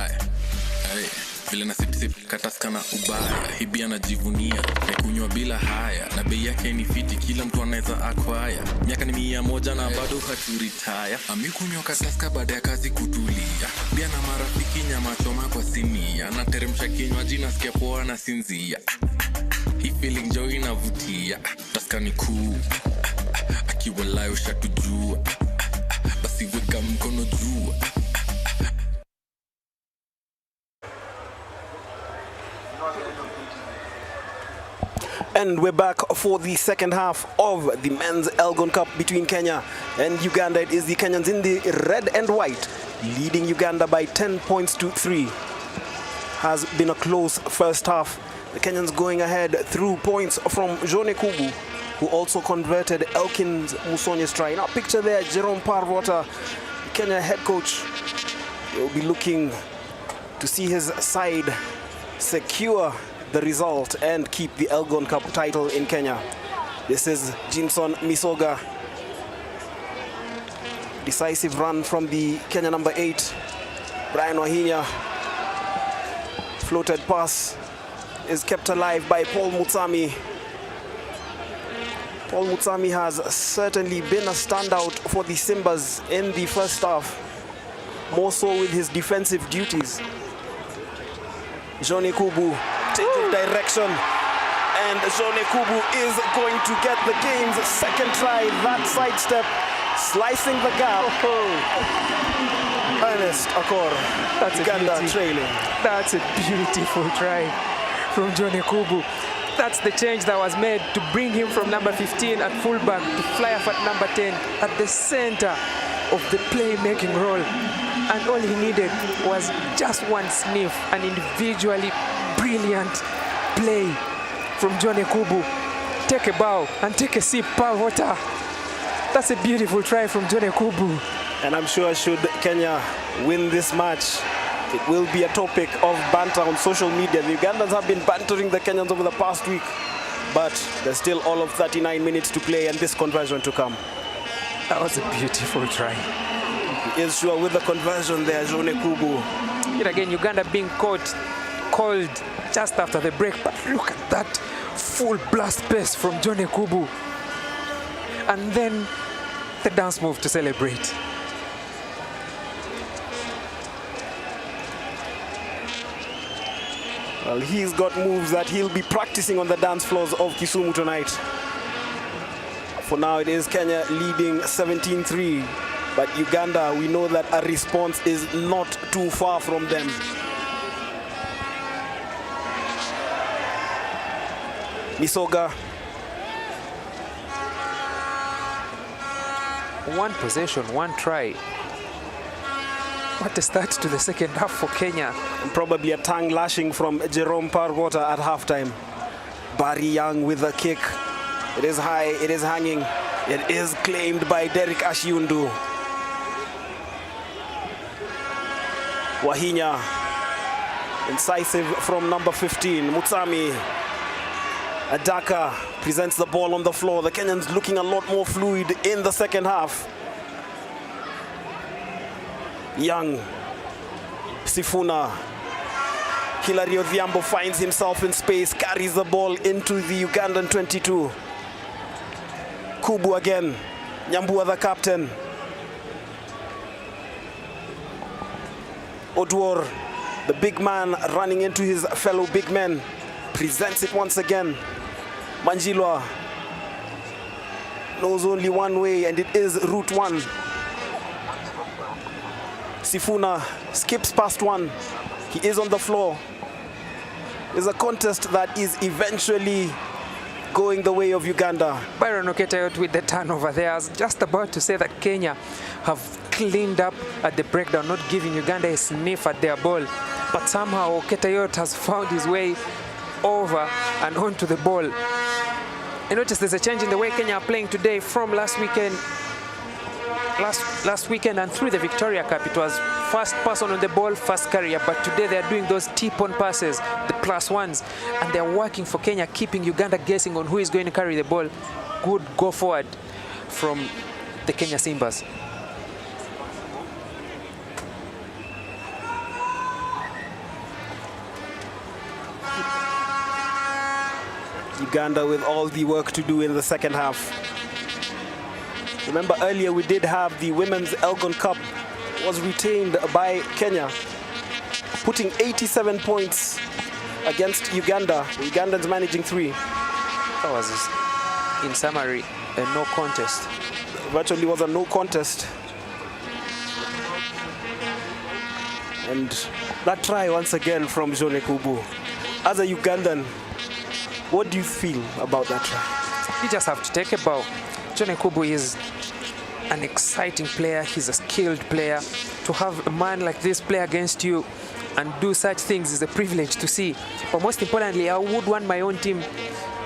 walai. Hey, vile na sip kataska na ubaya. Hibi anajivunia na kunywa bila haya. Na bei yake ni fiti kila mtu anaweza acquire. Miaka ni 100 na bado haturitaya. Amekunywa kataska baada ya kazi kutulia. Bia na marafiki nyama choma kwa sinia. Na teremsha kinywaji nasikia poa na sinzia. Hii feeling joy inavutia. Taska ni cool. Akiwalai ushatujua. Basi weka mkono juu. And we're back for the second half of the men's Elgon Cup between Kenya and Uganda. It is the Kenyans in the red and white, leading Uganda by 10 points to 3. Has been a close first half. The Kenyans going ahead through points from Jone Kubu, who also converted Elkin's Musonye's try. Now picture there, Jerome Parvota, Kenya head coach, will be looking to see his side secure the result and keep the Elgon Cup title in Kenya. This is Jinson Misoga. Decisive run from the Kenya number 8, Brian Wahinya. Floated pass is kept alive by Paul Mutsami. Paul Mutsami has certainly been a standout for the Simbas in the first half, more so with his defensive duties. Jone Kubu, change of direction, and Jone Kubu is going to get the game's second try. That sidestep, slicing the gap. Ernest Akor, That's Uganda trailing. That's a beautiful try from Jone Kubu. That's the change that was made to bring him from number 15 at fullback to fly off at number 10 at the center of the playmaking role. And all he needed was just one sniff, an individually brilliant play from Jone Kubu. Take a bow and take a sip, Paul Water. That's a beautiful try from Jone Kubu. And I'm sure should Kenya win this match, it will be a topic of banter on social media. The Ugandans have been bantering the Kenyans over the past week, but there's still all of 39 minutes to play and this conversion to come. That was a beautiful try. He is sure with the conversion there, Jone Kubu. Yet again, Uganda being called just after the break, but look at that full blast pace from Jone Kubu. And then the dance move to celebrate. Well, he's got moves that he'll be practicing on the dance floors of Kisumu tonight. For now, it is Kenya leading 17-3. But Uganda, we know that a response is not too far from them. Misoga. One possession, one try. What a start to the second half for Kenya. And probably a tongue lashing from Jerome Parvota at halftime. Barry Young with a kick. It is high, it is hanging. It is claimed by Derek Ashiundu. Wahinya, incisive from number 15, Mutsami. Adaka presents the ball on the floor. The Kenyans looking a lot more fluid in the second half. Young, Sifuna, Hilary Odhiambo finds himself in space, carries the ball into the Ugandan 22. Kubu again, Nyambua the captain. Odwor, the big man running into his fellow big men, presents it once again. Manjilwa knows only one way, and it is route one. Sifuna skips past one. He is on the floor. It's a contest that is eventually going the way of Uganda. Byron Oketayot with the turnover there. I was just about to say that Kenya have cleaned up at the breakdown, not giving Uganda a sniff at their ball. But somehow Oketayot has found his way over and onto the ball. I notice there's a change in the way Kenya are playing today from last weekend. Last weekend and through the Victoria Cup, it was first person on the ball, first carrier. But today they're doing those tip-on passes, the plus ones, and they're working for Kenya, keeping Uganda guessing on who is going to carry the ball. Good go forward from the Kenya Simbas. Uganda with all the work to do in the second half. Remember earlier we did have the Women's Elgon Cup was retained by Kenya, putting 87 points against Uganda. The Ugandans managing 3. That was, in summary, a no contest. Virtually was a no contest. And that try once again from Jone Kubu. As a Ugandan, what do you feel about that try? You just have to take a bow. Jone Kubu is an exciting player. He's a skilled player. To have a man like this play against you and do such things is a privilege to see. But most importantly, I would want my own team,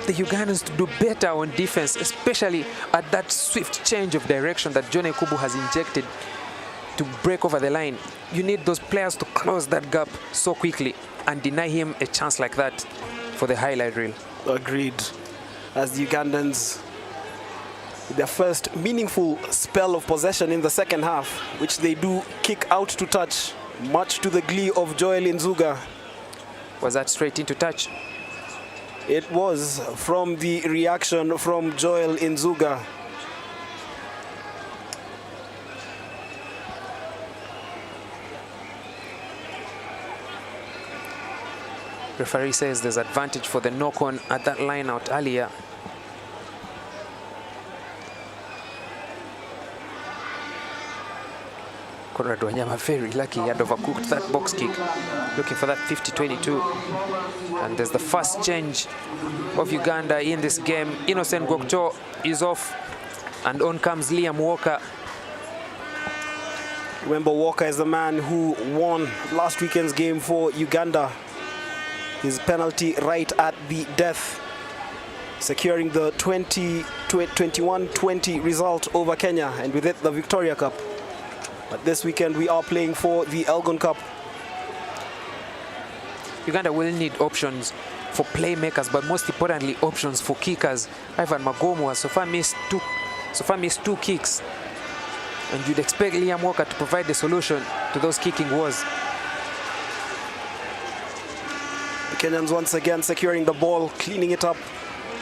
the Ugandans, to do better on defense, especially at that swift change of direction that Jone Kubu has injected to break over the line. You need those players to close that gap so quickly and deny him a chance like that for the highlight reel. Agreed. As the Ugandans, their first meaningful spell of possession in the second half, which they do kick out to touch, much to the glee of Joel Nzuga. Was that straight into touch? It was, from the reaction from Joel Nzuga. Referee says there's advantage for the knock-on at that line out earlier. Conrad Wanyama very lucky. He had overcooked that box kick, looking for that 50-22. And there's the first change of Uganda in this game. Innocent Gokcho is off, and on comes Liam Walker. Remember, Walker is the man who won last weekend's game for Uganda. His penalty right at the death, securing the 21-20 result over Kenya, and with it the Victoria Cup. But this weekend we are playing for the Elgon Cup. Uganda will need options for playmakers, but most importantly options for kickers. Ivan Magomo has so far missed two kicks, and you'd expect Liam Walker to provide the solution to those kicking wars. The Kenyans once again securing the ball, cleaning it up.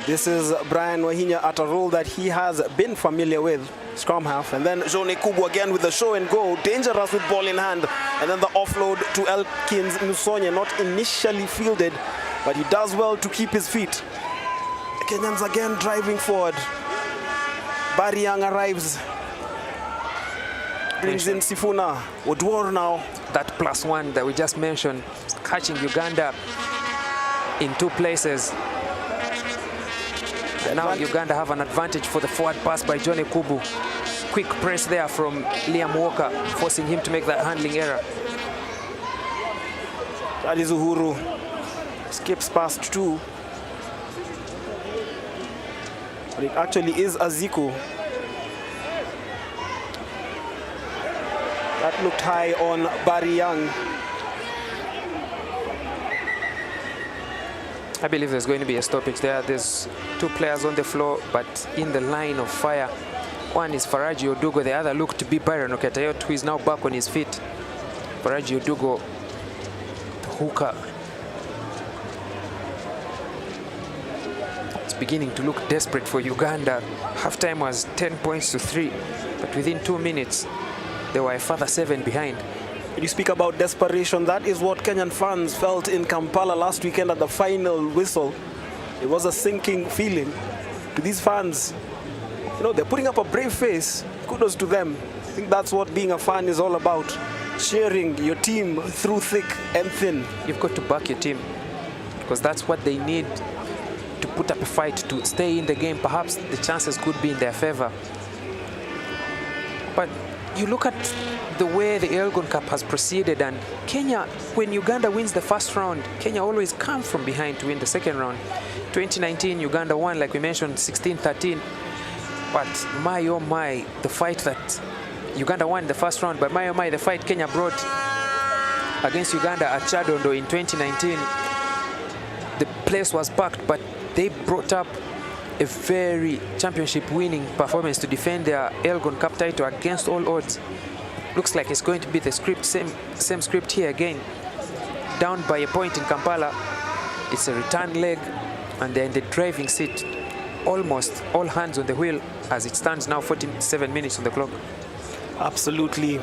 This is Brian Wahinya at a role that he has been familiar with, scrum half. And then Jone Kubu again with the show and go, dangerous with ball in hand. And then the offload to Elkins Musonye, not initially fielded, but he does well to keep his feet. The Kenyans again driving forward. Barry Young arrives, brings in Sifuna. Odwor now. That +1 that we just mentioned, catching Uganda in two places. Now Uganda have an advantage for the forward pass by Jone Kubu. Quick press there from Liam Walker, forcing him to make that handling error. That is Uhuru. Skips past 2. But it actually is Aziku. That looked high on Barry Young. I believe there's going to be a stoppage there. There's two players on the floor, but in the line of fire. One is Faraji Odugo, the other looked to be Byron Oketayot, who is now back on his feet. Faraji Odugo, the hooker. It's beginning to look desperate for Uganda. Halftime was 10 points to 3, but within 2 minutes, they were a further 7 behind. You speak about desperation. That is what Kenyan fans felt in Kampala last weekend at the final whistle. It was a sinking feeling to these fans. You know, they're putting up a brave face. Kudos to them. I think that's what being a fan is all about. Cheering your team through thick and thin. You've got to back your team, because that's what they need to put up a fight to stay in the game. Perhaps the chances could be in their favor. But you look at the way the Elgon Cup has proceeded, and Kenya, when Uganda wins the first round, Kenya always come from behind to win the second round. 2019, Uganda won, like we mentioned, 16-13. But my oh my, the fight that Uganda won the first round, but my oh my, the fight Kenya brought against Uganda at Chadondo in 2019, the place was packed, but they brought up a very championship-winning performance to defend their Elgon Cup title against all odds. Looks like it's going to be the script, same script here again. Down by a point in Kampala. It's a return leg. and they're in the driving seat, almost all hands on the wheel as it stands now, 47 minutes on the clock. Absolutely.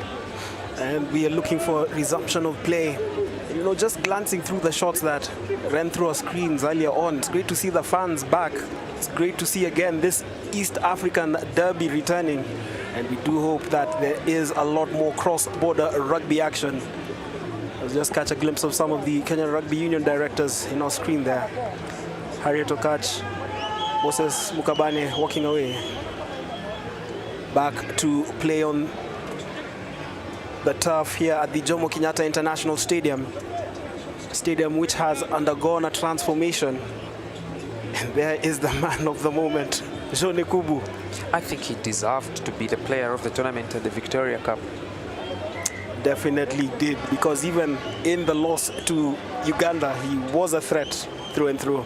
And we are looking for resumption of play. You know, just glancing through the shots that ran through our screens earlier on, it's great to see the fans back. It's great to see again this East African derby returning. And we do hope that there is a lot more cross-border rugby action. Let's just catch a glimpse of some of the Kenya Rugby Union directors in our screen there. Harriet Okach, Moses Mukabane walking away. Back to play on the turf here at the Jomo Kenyatta International Stadium. A stadium which has undergone a transformation. And there is the man of the moment, John Kubu. I think he deserved to be the player of the tournament at the Victoria Cup. Definitely did, because even in the loss to Uganda, he was a threat through and through.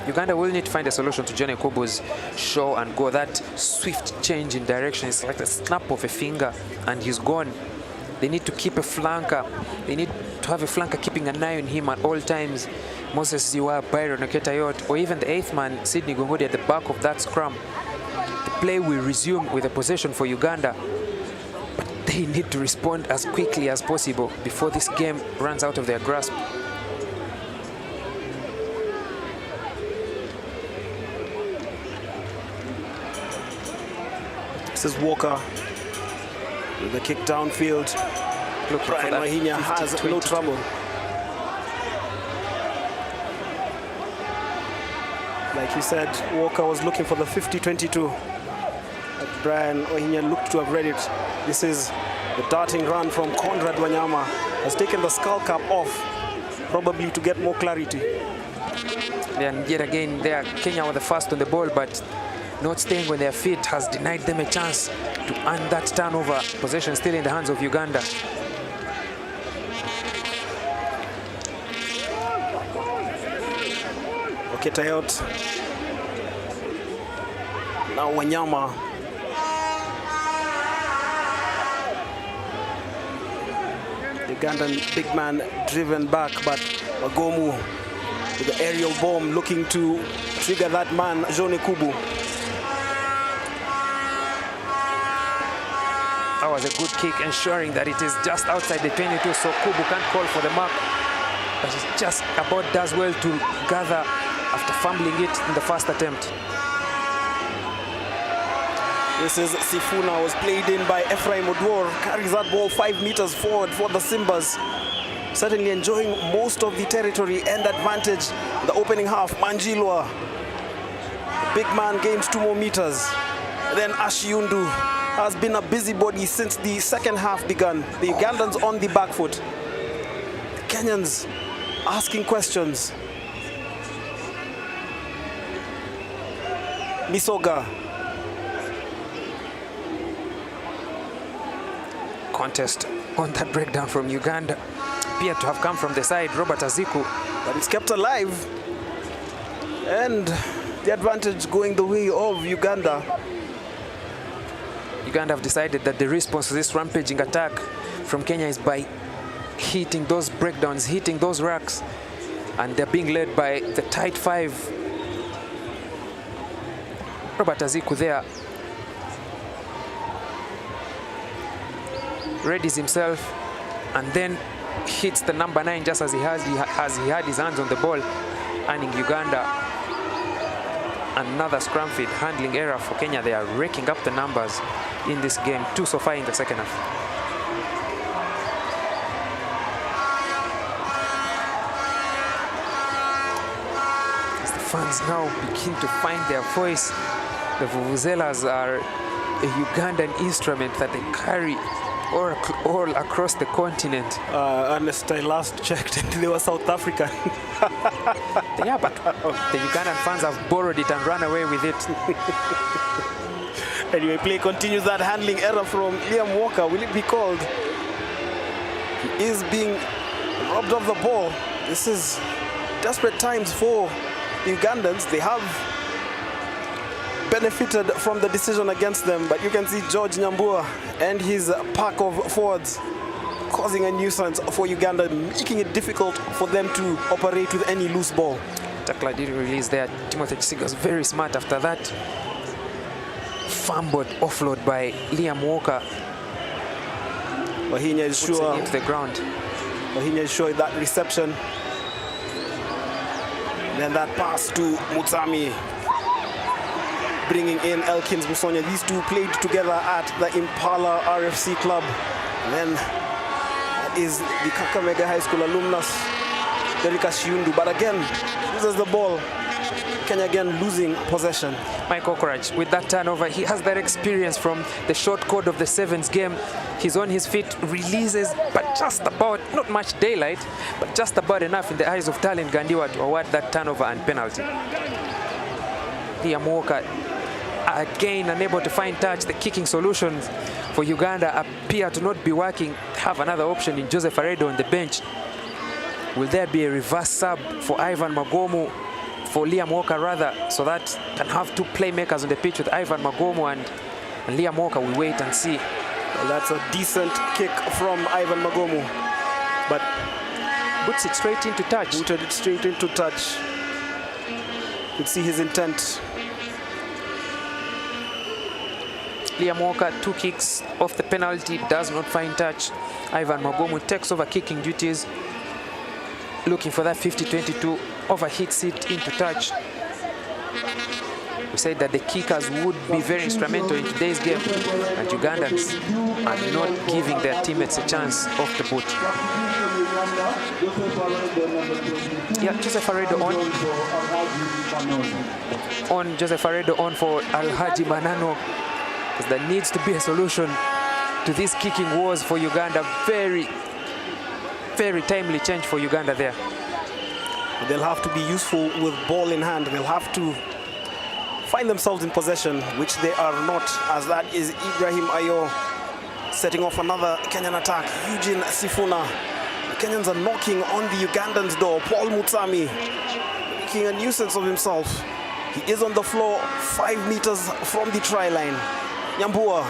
Uganda will need to find a solution to Johnny Kubu's show and go. That swift change in direction is like a snap of a finger and he's gone. They need to keep a flanker. They need to have a flanker keeping an eye on him at all times. Moses Ziwa, Byron Oketayot, or even the 8th man, Sydney Gungudi, at the back of that scrum. The play will resume with a possession for Uganda. But they need to respond as quickly as possible before this game runs out of their grasp. This is Walker with the kick downfield. Brian Wahinya has no trouble. Like you said, Walker was looking for the 50-22. But Brian Wahinya looked to have read it. This is the darting run from Conrad Wanyama. Has taken the skull cap off, probably to get more clarity. And yet again, there, Kenya were the first on the ball, but not staying on their feet has denied them a chance to earn that turnover. Possession still in the hands of Uganda. Oketayot. Now Wanyama. The Ugandan big man driven back, but Magomu with the aerial bomb looking to trigger that man, John Kubu. That was a good kick, ensuring that it is just outside the 22, so Kubu can't call for the mark. But he just about does well to gather after fumbling it in the first attempt. This is Sifuna, was played in by Ephraim Odwor, carries that ball 5 meters forward for the Simbas. Certainly enjoying most of the territory and advantage in the opening half. Manjilwa, the big man, gains 2 more meters. Then Ashiundu has been a busybody since the second half began. The Ugandans on the back foot. The Kenyans asking questions. Misoga. Contest on that breakdown from Uganda appeared to have come from the side, Robert Aziku. But it's kept alive. And the advantage going the way of Uganda. Uganda have decided that the response to this rampaging attack from Kenya is by hitting those breakdowns, hitting those racks, and they're being led by the tight 5. Robert Aziku there readies himself and then hits the number 9 just as he had his hands on the ball, earning Uganda another scrum feed handling error for Kenya. They are raking up the numbers in this game, 2 so far in the second half. As the fans now begin to find their voice, the vuvuzelas are a Ugandan instrument that they carry all across the continent. Honest, I last checked and they were South African. Yeah, but the Ugandan fans have borrowed it and run away with it. Anyway, play continues. That handling error from Liam Walker. Will it be called? He is being robbed of the ball. This is desperate times for the Ugandans. They have benefited from the decision against them, but you can see George Nyambua and his pack of forwards causing a nuisance for Uganda, making it difficult for them to operate with any loose ball. Tackler didn't release there. Timothy Chisiga was very smart after that. Fumbled offload by Liam Walker. Wahinya is sure into the ground. Wahinya is sure that reception. Then that pass to Mutsami, bringing in Elkins Musonya. These two played together at the Impala RFC club. And then that is the Kakamega High School alumnus, Derika Shiundu. But again, loses the ball. Kenya again losing possession. Mike Okorach, with that turnover, he has that experience from the short code of the sevens game. He's on his feet, releases, but just about, not much daylight, but just about enough in the eyes of Talin Gandiwa to award that turnover and penalty. Liam Walker, again unable to find touch. The kicking solutions for Uganda appear to not be working. Have another option in Joseph Aredo on the bench. Will there be a reverse sub for Ivan Magomu, for Liam Walker rather, so that can have two playmakers on the pitch with Ivan Magomu and Liam Walker? We wait and see. Well, that's a decent kick from Ivan Magomu, but boots it straight into touch. Booted it straight into touch. You could see his intent. Liam Walker, 2 kicks off the penalty, does not find touch. Ivan Magomu takes over kicking duties, looking for that 50-22, overhits it into touch. We said that the kickers would be very instrumental in today's game, and Ugandans are not giving their teammates a chance off the boot. Yeah, Joseph Aredo on Joseph Aredo on for Alhaji Manano, because there needs to be a solution to these kicking wars for Uganda. Very, very timely change for Uganda there. They'll have to be useful with ball in hand. They'll have to find themselves in possession, which they are not, as that is Ibrahim Ayo setting off another Kenyan attack. Eugene Sifuna. The Kenyans are knocking on the Ugandans' door. Paul Mutsami making a nuisance of himself. He is on the floor 5 meters from the try line. Nyambua,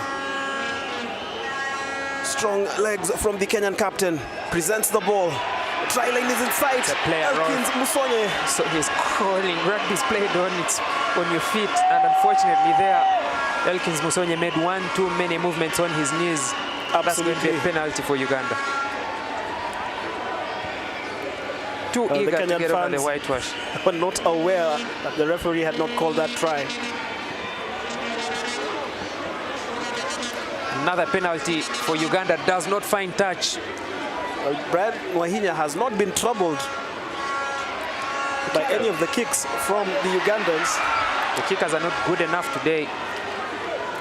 strong legs from the Kenyan captain, presents the ball. The try line is in sight. Elkins Musonye. So he's calling rugby's played on, it's on your feet, and unfortunately there, Elkins Musonye made one too many movements on his knees. That's going to be a penalty for Uganda. Too eager to get over the whitewash. Were not aware that the referee had not called that try. Another penalty for Uganda, does not find touch. Brad Wahinya has not been troubled by any of the kicks from the Ugandans. The kickers are not good enough today,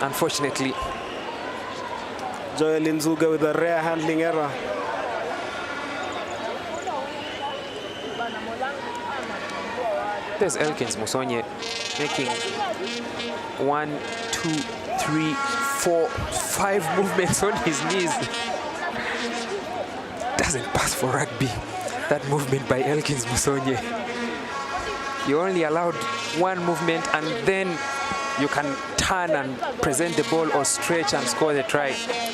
unfortunately. Joel Nzuga with a rare handling error. There's Elkins Musonye making 1, 2, 3, 4, 5 movements on his knees. Doesn't pass for rugby, that movement by Elkins Musonye. You only allowed 1 movement, and then you can turn and present the ball or stretch and score the try.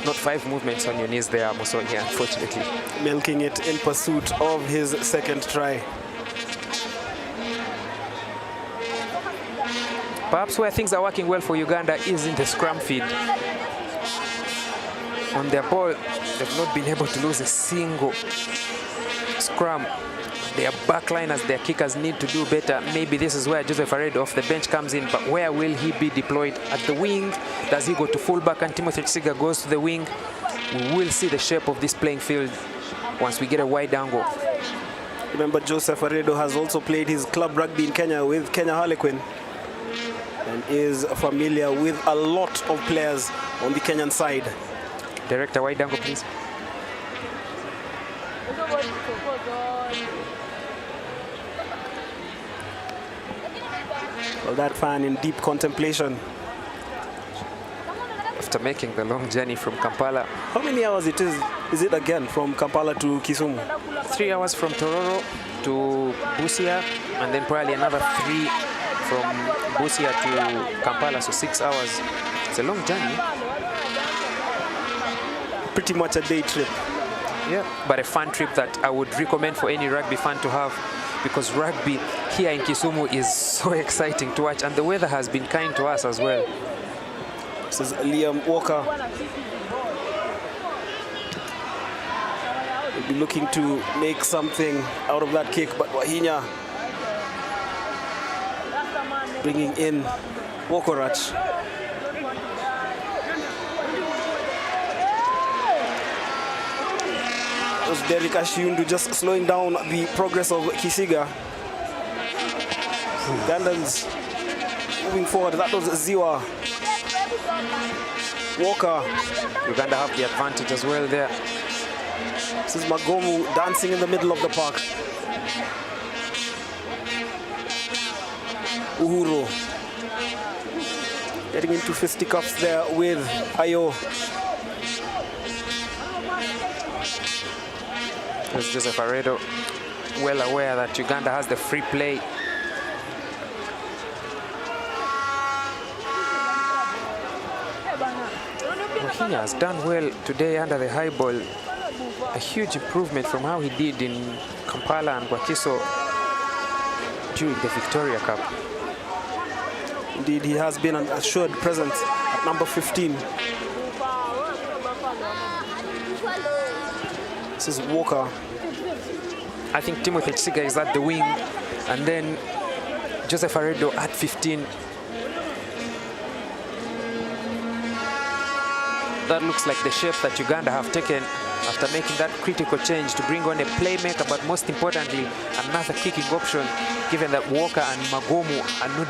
Not 5 movements on your knees there, Musonye, unfortunately. Milking it in pursuit of his second try. Perhaps where things are working well for Uganda is in the scrum feed. On their ball, they've not been able to lose a single scrum. Their backliners, their kickers need to do better. Maybe this is where Joseph Aredo off the bench comes in, but where will he be deployed? At the wing? Does he go to fullback and Timothy Chisiga goes to the wing? We will see the shape of this playing field once we get a wide angle. Remember, Joseph Aredo has also played his club rugby in Kenya with Kenya Harlequin, and is familiar with a lot of players on the Kenyan side. Director, wide angle, please. Well, that fan in deep contemplation. After making the long journey from Kampala. How many hours is it again from Kampala to Kisumu? 3 hours from Tororo to Busia, and then probably another 3 from Busia to Kampala, so 6 hours. It's a long journey. Pretty much a day trip. Yeah, but a fun trip that I would recommend for any rugby fan to have, because rugby here in Kisumu is so exciting to watch, and the weather has been kind to us as well. This is Liam Walker. Will be looking to make something out of that kick, but Wahinya bringing in Wokorach. It was Derek Ashiundu just slowing down the progress of Kisiga. Ugandans moving forward. That was Ziwa. Walker. Uganda have the advantage as well there. This is Magomu dancing in the middle of the park. Uhuru getting into fisticuffs there with Ayo. There's Joseph Aredo, well aware that Uganda has the free play. Kenya has done well today under the high ball. A huge improvement from how he did in Kampala and Wakiso during the Victoria Cup. Indeed, he has been an assured presence at number 15. This is Walker. I think Timothy Chiga is at the wing, and then Joseph Aredo at 15. That looks like the shape that Uganda have taken after making that critical change to bring on a playmaker, but most importantly, another kicking option, given that Walker and Magomu are not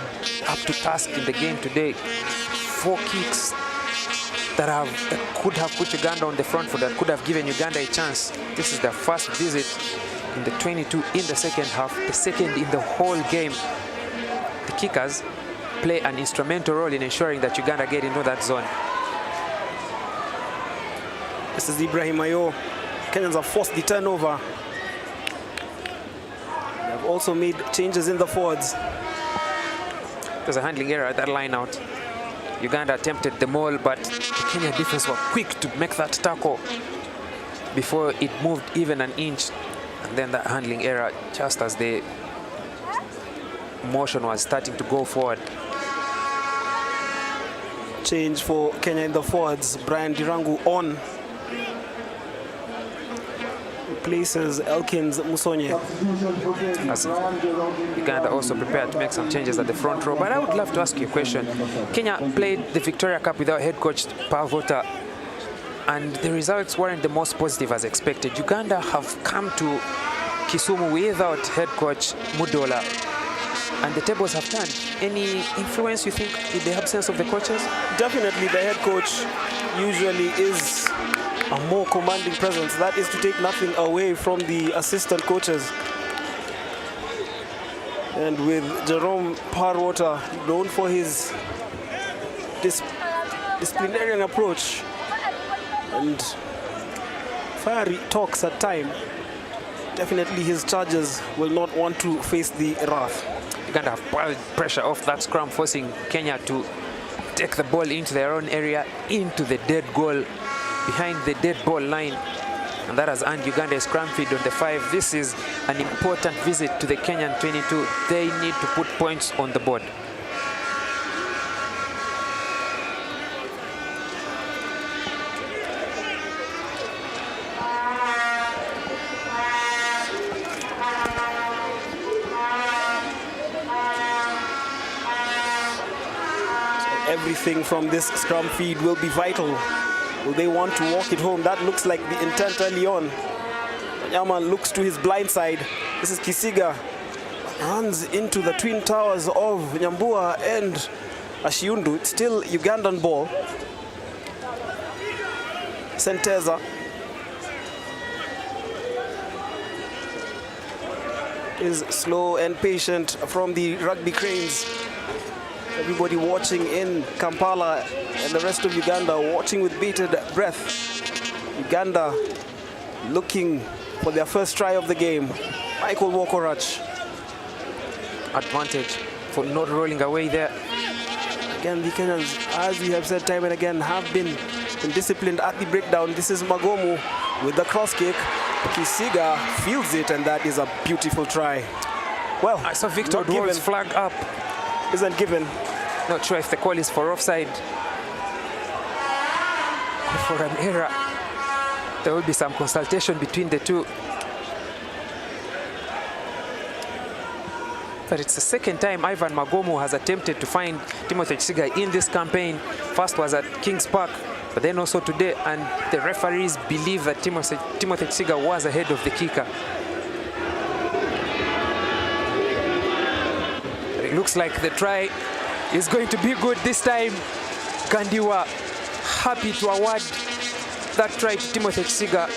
up to task in the game today. 4 kicks that could have put Uganda on the front foot, that could have given Uganda a chance. This is their first visit in the 22 in the second half, the second in the whole game. The kickers play an instrumental role in ensuring that Uganda get into that zone. This is Ibrahim Ayo. Kenyans have forced the turnover. They have also made changes in the forwards. There's a handling error at that line out. Uganda attempted the maul, but the Kenya defense were quick to make that tackle before it moved even an inch. And then that handling error just as the motion was starting to go forward. Change for Kenya in the forwards. Brian Dirangu on. Replaces Elkins Musonye. As Uganda also prepared to make some changes at the front row. But I would love to ask you a question. Kenya played the Victoria Cup without head coach Pavota, and the results weren't the most positive as expected. Uganda have come to Kisumu without head coach Mudola, and the tables have turned. Any influence, you think, in the absence of the coaches? Definitely the head coach usually is a more commanding presence. That is to take nothing away from the assistant coaches. And with Jerome Parwater, known for his disciplinarian approach and fiery talks at time, definitely his charges will not want to face the wrath. Uganda have piled pressure off that scrum, forcing Kenya to take the ball into their own area, into the dead goal, behind the dead ball line, and that has earned Uganda a scrum feed on the 5. This is an important visit to the Kenyan 22. They need to put points on the board. Everything from this scrum feed will be vital. Will they want to walk it home? That looks like the intent early on. Yaman looks to his blind side. This is Kisiga. Runs into the twin towers of Nyambua and Ashiundu. It's still Ugandan ball. Senteza. Is slow and patient from the rugby cranes. Everybody watching in Kampala and the rest of Uganda watching with bated breath. Uganda looking for their first try of the game. Michael Wokorach. Advantage for not rolling away there. Again, the Kenyans, as we have said time and again, have been been disciplined at the breakdown. This is Magomu with the cross kick. Kisiga fields it, and that is a beautiful try. Well, I saw Victor Dwarf's flag up. Isn't given. Not sure if the call is for offside or for an error. There will be some consultation between the two. But it's the second time Ivan Magomu has attempted to find Timothy Kisiga in this campaign. First was at Kings Park, but then also today, and the referees believe that Timothy Kisiga was ahead of the kicker. But it looks like the try is going to be good this time. Kandiwa happy to award that try to Timothy Kisiga.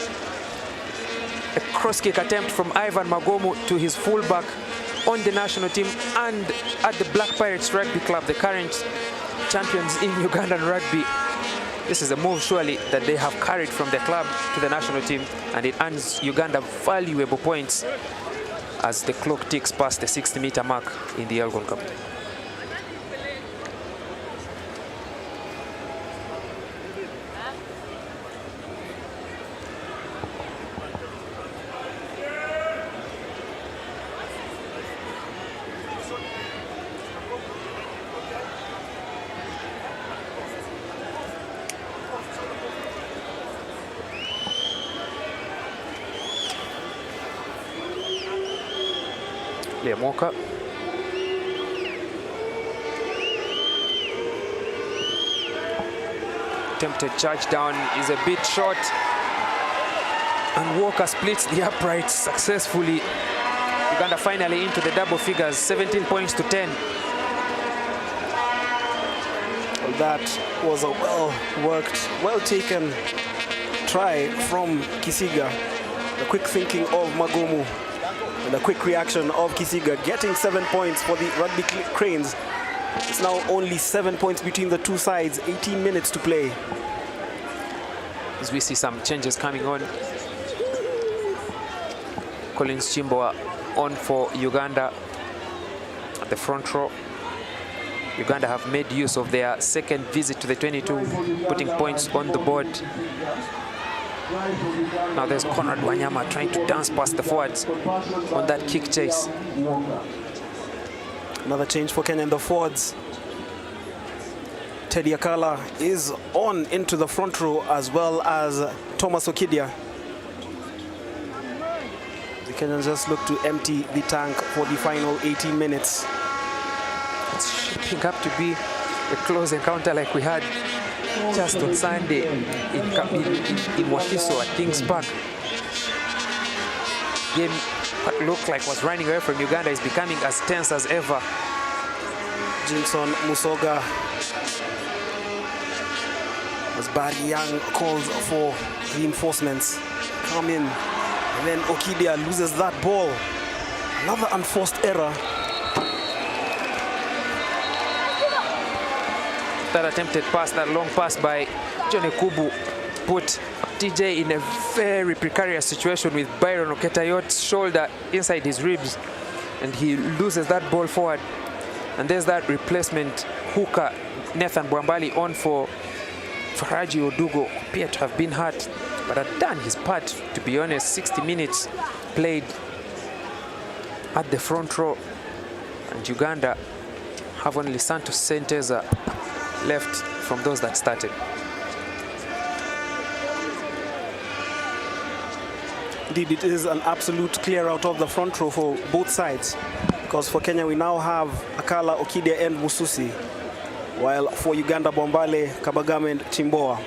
A cross-kick attempt from Ivan Magomu to his fullback on the national team and at the Black Pirates Rugby Club, the current champions in Ugandan rugby. This is a move surely that they have carried from the club to the national team, and it earns Uganda valuable points as the clock ticks past the 60-meter mark in the Elgon Cup. Liam Walker. Attempted charge down is a bit short, and Walker splits the uprights successfully. Uganda finally into the double figures, 17 points to 10. Well, that was a well-worked, well-taken try from Kisiga. The quick thinking of Magomu and the quick reaction of Kisiga, getting 7 points for the Rugby Cranes. It's now only 7 points between the two sides, 18 minutes to play. As we see some changes coming on. Collins Chimboa on for Uganda at the front row. Uganda have made use of their second visit to the 22, putting points on the board. Now there's Conrad Wanyama trying to dance past the forwards on that kick chase. Another change for Kenya in the forwards. Teddy Akala is on into the front row, as well as Thomas Okidia. The Kenyans just look to empty the tank for the final 18 minutes. It's shaping up to be a close encounter like we had just on Sunday in Wakiso at Kings Park. Game what looked like was running away from Uganda is becoming as tense as ever. Jimson Musoga, as Barry Young calls for reinforcements, come in, and then Okidia loses that ball. Another unforced error. That attempted pass, that long pass by Johnny Kubu, put TJ in a very precarious situation with Byron Oketayot's shoulder inside his ribs, and he loses that ball forward. And there's that replacement hooker, Nathan Bwambali, on for Faraji Odugo, appeared to have been hurt, but had done his part, to be honest. 60 minutes played at the front row, and Uganda have only Santos Senteza left from those that started. Indeed, it is an absolute clear out of the front row for both sides, because for Kenya we now have Akala, Okidia and Mususi, while for Uganda, Bombale, Kabagame and Chimboa.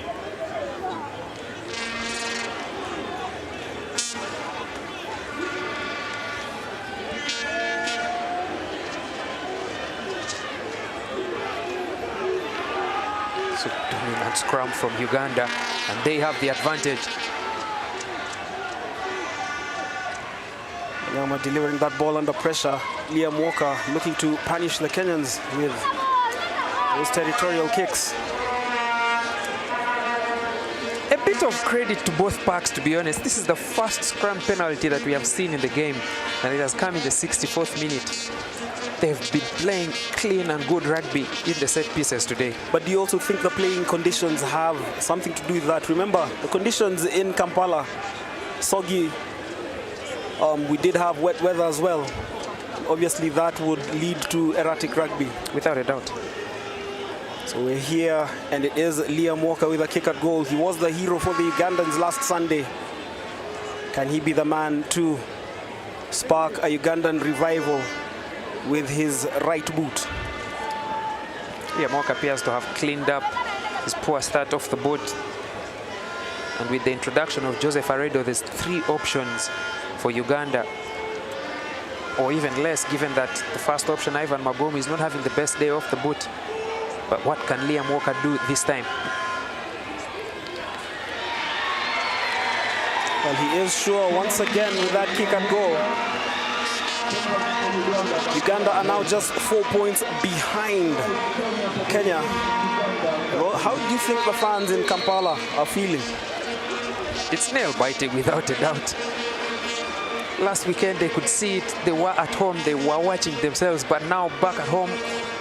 So dominant scrum from Uganda, and they have the advantage. Nyama delivering that ball under pressure. Liam Walker looking to punish the Kenyans with those territorial kicks. A bit of credit to both parks, to be honest. This is the first scrum penalty that we have seen in the game, and it has come in the 64th minute. they've been playing clean and good rugby in the set pieces today. But do you also think the playing conditions have something to do with that? Remember, the conditions in Kampala, soggy. We did have wet weather as well. Obviously, that would lead to erratic rugby. Without a doubt. So we're here, and it is Liam Walker with a kick at goal. He was the hero for the Ugandans last Sunday. Can he be the man to spark a Ugandan revival with his right boot? Liam Walker appears to have cleaned up his poor start off the boat. And with the introduction of Joseph Aredo, there's 3 options for Uganda, or even less, given that the first option, Ivan Magomu, is not having the best day off the boot. But what can Liam Walker do this time? Well, he is sure once again with that kick and goal. Uganda are now just 4 points behind Kenya. Well, how do you think the fans in Kampala are feeling? It's nail-biting without a doubt. Last weekend they could see it, they were at home, they were watching themselves, but now back at home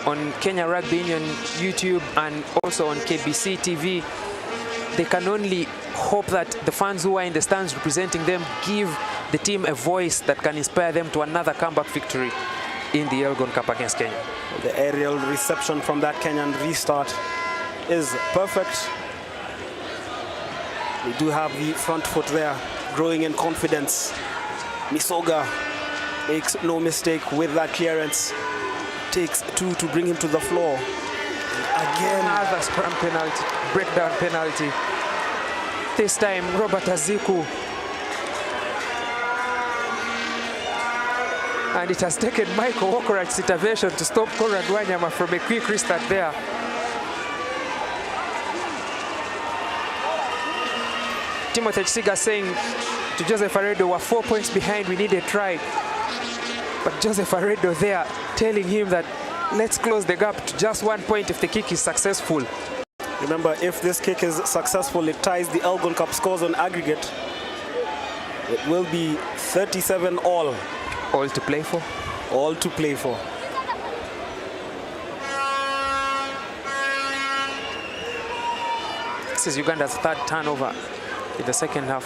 on Kenya Rugby Union YouTube and also on KBC TV, they can only hope that the fans who are in the stands representing them give the team a voice that can inspire them to another comeback victory in the Elgon Cup against Kenya. The aerial reception from that Kenyan restart is perfect. They do have the front foot there, growing in confidence. Misoga makes no mistake with that clearance. Takes 2 to bring him to the floor. Again, another scrum penalty, breakdown penalty. This time, Robert Aziku. And it has taken Michael Wokorat's intervention to stop Conrad Wanyama from a quick restart there. Timothy Chisiga saying to Joseph Aredo, we're 4 points behind, we need a try. But Joseph Aredo there telling him that let's close the gap to just 1 point if the kick is successful. Remember, if this kick is successful, it ties the Elgon Cup scores on aggregate. It will be 37 all. All to play for? All to play for. This is Uganda's 3rd turnover in the second half.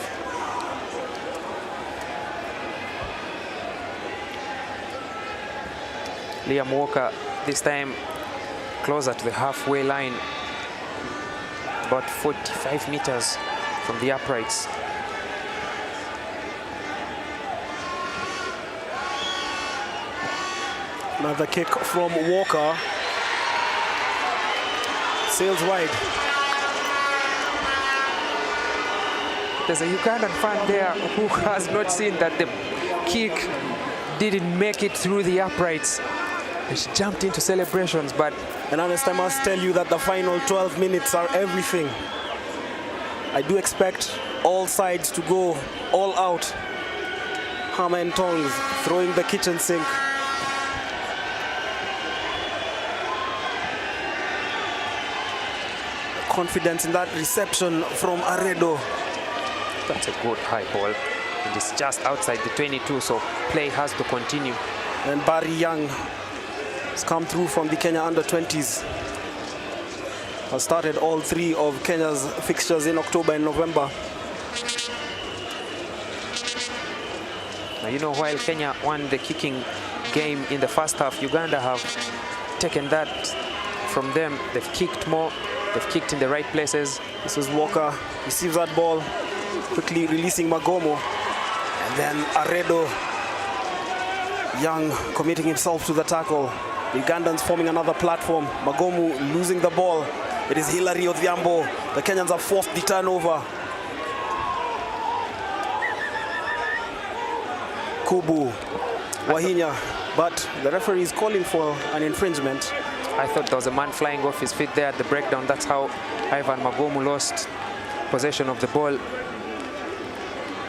Liam Walker this time closer to the halfway line, about 45 meters from the uprights. Another kick from Walker. Sails wide. There's a Ugandan fan there who has not seen that the kick didn't make it through the uprights. And she jumped into celebrations, but... And honest, I must tell you that the final 12 minutes are everything. I do expect all sides to go all out. Hammer and tongs, throwing the kitchen sink. Confidence in that reception from Aredo. That's a good high ball. And it's just outside the 22, so play has to continue. And Barry Young has come through from the Kenya under-20s. Has started all 3 of Kenya's fixtures in October and November. Now, you know, while Kenya won the kicking game in the first half, Uganda have taken that from them. They've kicked more. They've kicked in the right places. This is Walker, receives that ball, quickly releasing Magomo. And then Aredo, Young committing himself to the tackle. The Ugandans forming another platform. Magomu losing the ball. It is Hilary Odhiambo. The Kenyans have forced the turnover. Kubu, Wahinya, but the referee is calling for an infringement. I thought there was a man flying off his feet there at the breakdown. That's how Ivan Magomu lost possession of the ball.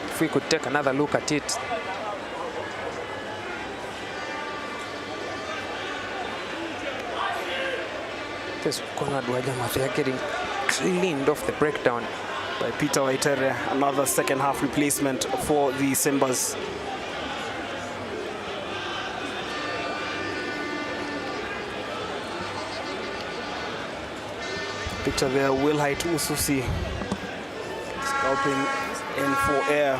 If we could take another look at it. This Conrad Wanyama, they are getting cleaned off the breakdown. By Peter Waitere, another second half replacement for the Simbas. Picture there, Wilhite Ususi scalping in for air.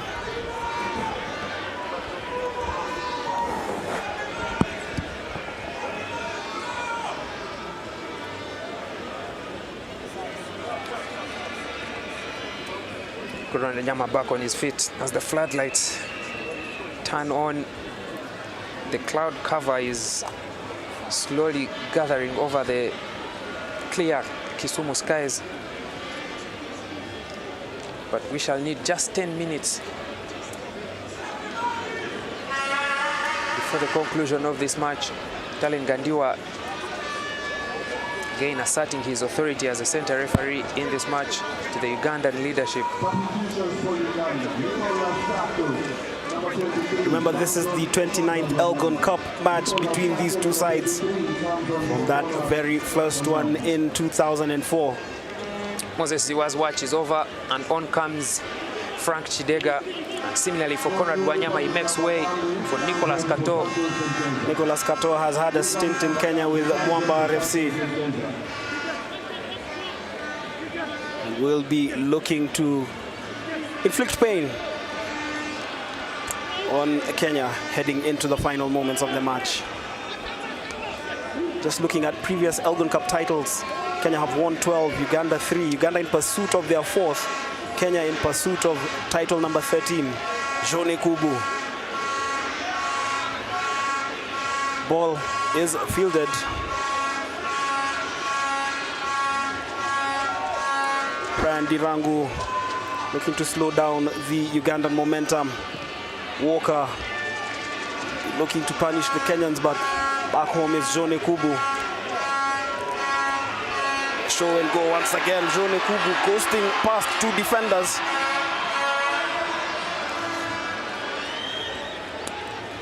Nyama back on his feet as the floodlights turn on. The cloud cover is slowly gathering over the clear Kisumu skies. But we shall need just 10 minutes before the conclusion of this match. Talin Gandiwa again asserting his authority as a center referee in this match to the Ugandan leadership. Remember, this is the 29th Elgon Cup match between these two sides from that very first one in 2004. Moses Ziwa's watch is over, and on comes Frank Chidega. Similarly for Conrad Wanyama, he makes way for Nicholas Kato. Nicholas Kato has had a stint in Kenya with Mwamba RFC. And will be looking to inflict pain on Kenya heading into the final moments of the match. Just looking at previous Elgon Cup titles, Kenya have won 12, Uganda 3. Uganda in pursuit of their 4th. Kenya in pursuit of title number 13. Jone Kubu. Ball is fielded. Brian Dirangu looking to slow down the Ugandan momentum. Walker looking to punish the Kenyans, but back home is Jone Kubu. Show and go once again. Jone Kubu ghosting past 2 defenders.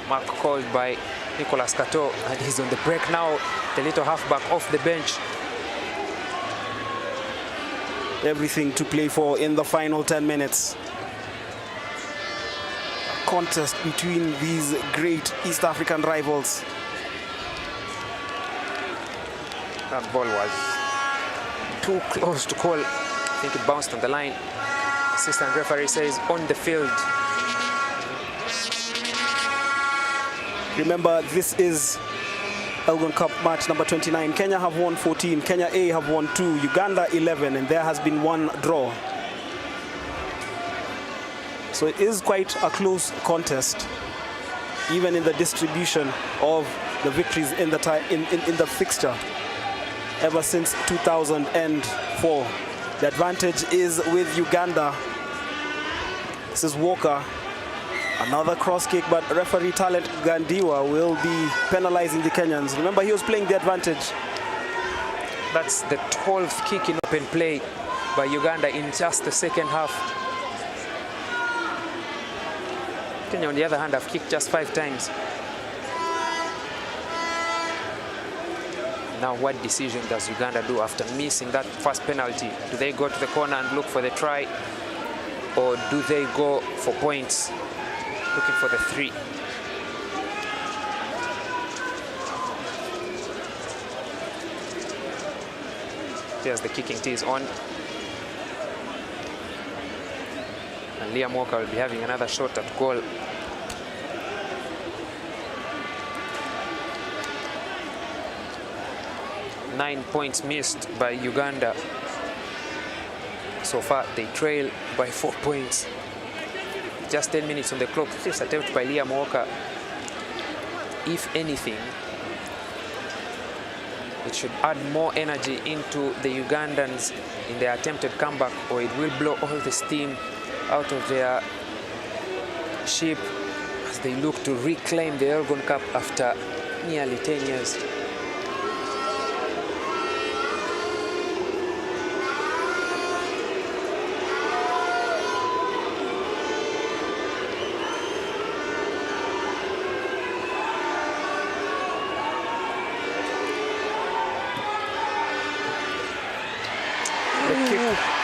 Mark called by Nicholas Kato, and he's on the break now. The little halfback off the bench. Everything to play for in the final 10 minutes. A contest between these great East African rivals. That ball was too close to call. I think it bounced on the line. Assistant referee says on the field. Remember, this is Elgon Cup match number 29. Kenya have won 14. Kenya A have won 2. Uganda 11, and there has been 1 draw. So it is quite a close contest, even in the distribution of the victories in the fixture. Ever since 2004, the advantage is with Uganda. This is Walker. Another cross kick, but referee Talent Gandiwa will be penalizing the Kenyans. Remember, he was playing the advantage. That's the 12th kick in open play by Uganda in just the second half. Kenya, on the other hand, have kicked just 5 times. Now, what decision does Uganda do after missing that first penalty? Do they go to the corner and look for the try, or do they go for points, looking for the 3? There's the kicking tee is on. And Liam Walker will be having another shot at goal. Nine points missed by Uganda. So far, they trail by 4 points. Just 10 minutes on the clock. First attempt by Liam Walker. If anything, it should add more energy into the Ugandans in their attempted comeback, or it will blow all the steam out of their ship as they look to reclaim the Elgon Cup after nearly 10 years.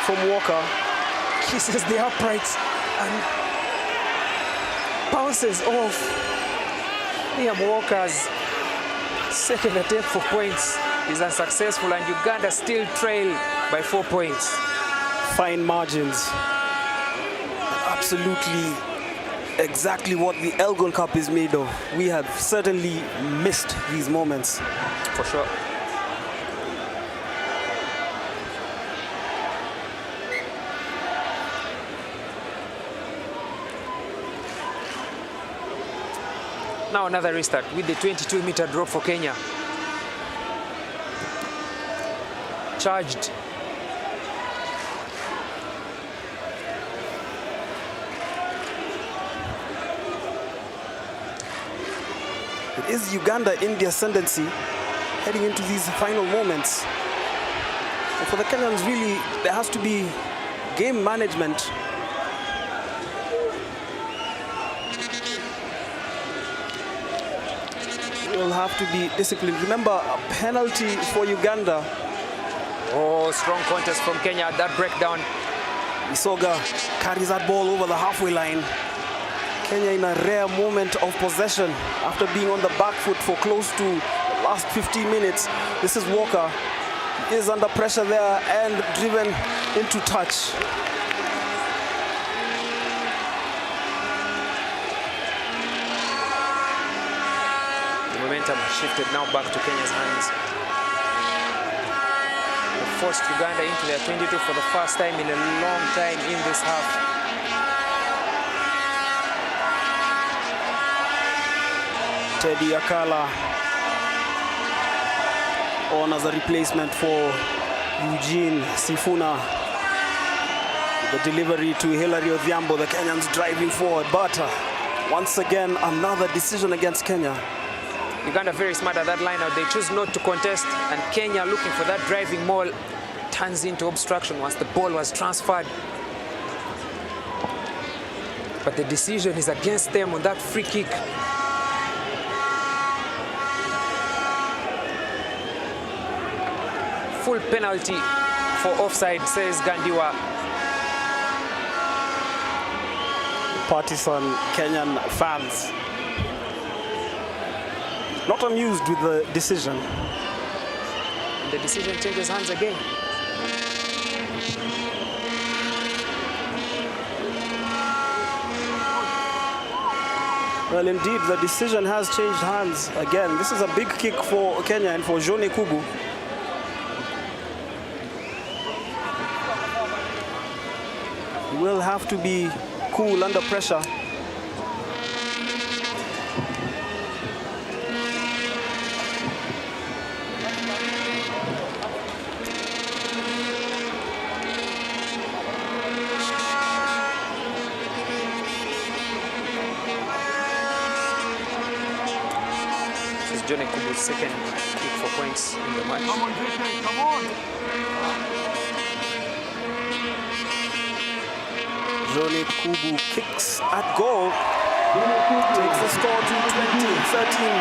From Walker, Kisses the uprights and bounces off. Liam Walker's second attempt for points. is unsuccessful, and Uganda still trail by 4 points. Fine margins. Absolutely exactly what the Elgon Cup is made of. We have certainly missed these moments. For sure. Now another restart with the 22-meter drop for Kenya. Charged. It is Uganda in the ascendancy heading into these final moments. And for the Kenyans, really, there has to be game management. Will have to be disciplined. Remember, a penalty for Uganda. Oh, strong contest from Kenya at that breakdown. Isoga carries that ball over the halfway line. Kenya in a rare moment of possession after being on the back foot for close to the last 15 minutes. This is Walker. He is under pressure there and driven into touch. The momentum shifted now back to Kenya's hands. They forced Uganda into their 22 for the first time in a long time in this half. Teddy Akala on as a replacement for Eugene Sifuna. The delivery to Hilary Odhiambo, the Kenyans driving forward, but once again another decision against Kenya. Uganda very smart at that line out. They choose not to contest, and Kenya looking for that driving maul turns into obstruction once the ball was transferred. But the decision is against them on that free kick. Full penalty for offside, says Gandiwa. Partisan Kenyan fans not amused with the decision. The decision changes hands again. Well, indeed, the decision has changed hands again. This is a big kick for Kenya and for Jone Kubu. He will have to be cool under pressure. Jone Kubu's second kick for points in the match. Come on, JK, come on! Jone Kubu kicks at goal. Takes the score to 20-13.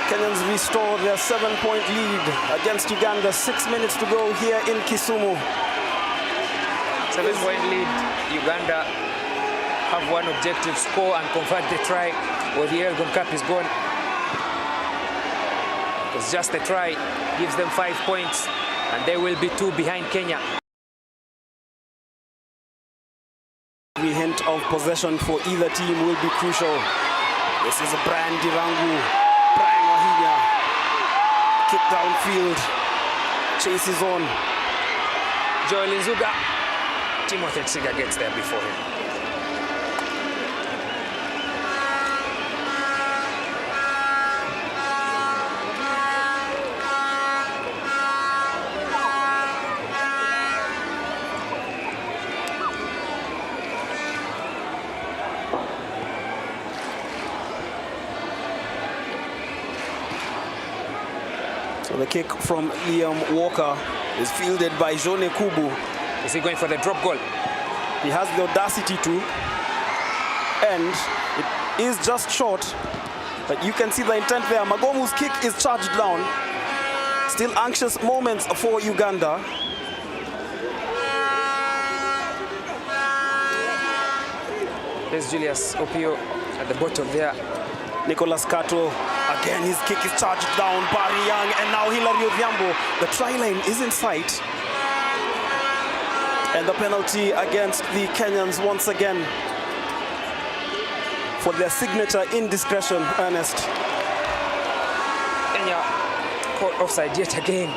Kenyans restore their 7-point lead against Uganda. 6 minutes to go here in Kisumu. 7-point lead. Uganda have one objective: score and convert the try, or the Elgon Cup is gone. It's just a try, gives them 5 points, and they will be 2 behind Kenya. Every hint of possession for either team will be crucial. This is a Brian Dirangu. Brian Wahinya. Kick downfield. Chases on. Joel Nzuga. Timothy Tsiga gets there before him. So the kick from Liam Walker is fielded by Jone Kubu. Is he going for the drop goal? He has the audacity to, and it is just short, but you can see the intent there. Magomu's kick is charged down. Still anxious moments for Uganda. There's Julius Opio at the bottom there. Nicholas Kato, again his kick is charged down, Barry Young, and now Hilary Odhiambo. The try line is in sight. And the penalty against the Kenyans once again for their signature indiscretion, Ernest. Kenya caught offside yet again.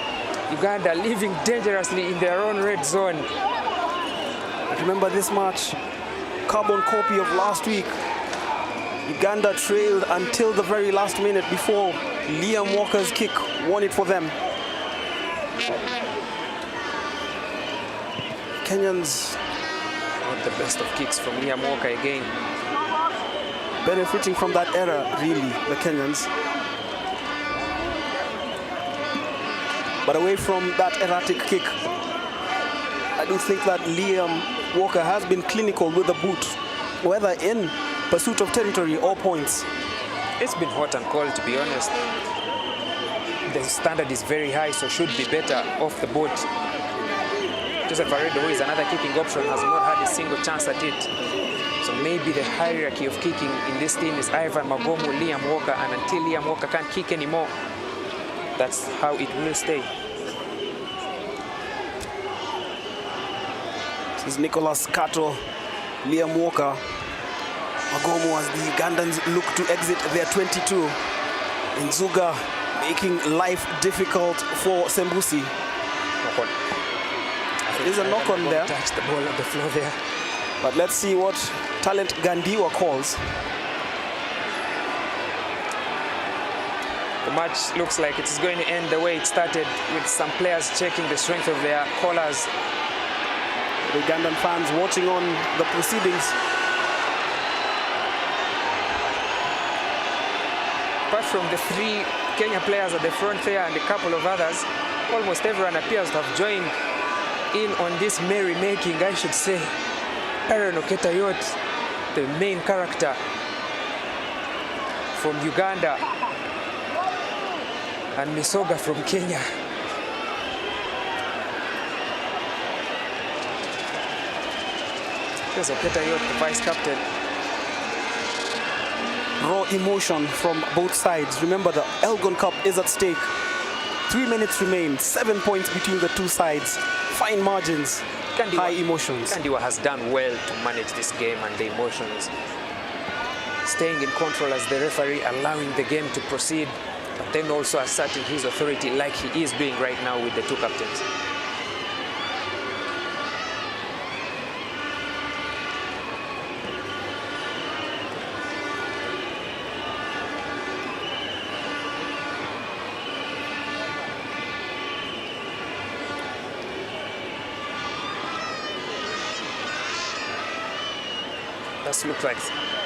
Uganda living dangerously in their own red zone. Remember this match, carbon copy of last week. Uganda trailed until the very last minute before Liam Walker's kick won it for them. Kenyans Not the best of kicks from Liam Walker again. benefiting from that error, really, the Kenyans. But away from that erratic kick, I do think that Liam Walker has been clinical with the boot, whether in pursuit of territory or points. It's been hot and cold, to be honest. The standard is very high, so should be better off the boat. Joseph Aredo, who is another kicking option, has not had a single chance at it. So maybe the hierarchy of kicking in this team is Ivan Magomu, Liam Walker, and until Liam Walker can't kick anymore, that's how it will stay. This is Nicholas Kato, Liam Walker, Magomu as the Ugandans look to exit their 22. Nzuga making life difficult for Sembusi. Knock on. There's a knock on there. Touch the ball on the floor there. But let's see what Talent Gandiwa calls. The match looks like it's going to end the way it started, with some players checking the strength of their collars. The Ugandan fans watching on the proceedings. Apart from the three Kenya players at the front there and a couple of others, almost everyone appears to have joined in on this merrymaking, I should say. Aaron Oketayot, the main character from Uganda, and Misoga from Kenya. There's Oketayot, the vice captain. Raw emotion from both sides. Remember, the Elgon Cup is at stake. 3 minutes remain, 7 points between the two sides. Fine margins, high emotions. Gandiwa has done well to manage this game and the emotions. Staying in control as the referee, allowing the game to proceed, but then also asserting his authority like he is doing right now with the two captains. This looks like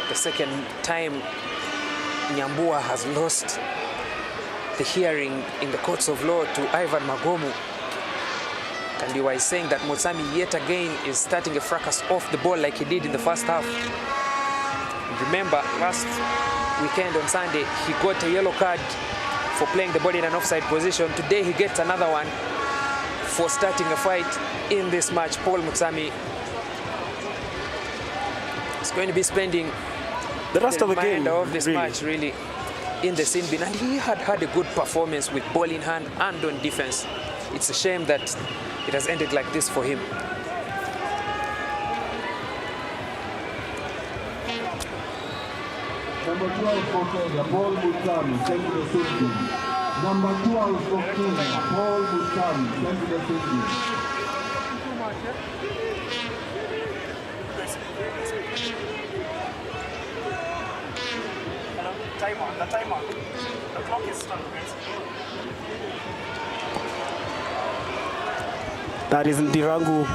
the second time Nyambua has lost the hearing in the courts of law to Ivan Magomu. Kandiwa is saying that Motsami yet again is starting a fracas off the ball like he did in the first half. Remember, last weekend on Sunday, he got a yellow card for playing the ball in an offside position. Today he gets another one for starting a fight in this match. Paul Motsami is going to be spending the rest of the game of this match really in the sin bin, and he had a good performance with ball in hand and on defense. It's a shame that it has ended like this for him. Number 12 for Kenya, Paul Mutami, sent to the safety. Number 12 for Kenya, Paul Mutami, sent to the safety. The timer. The clock is starting. That is Ndirangu.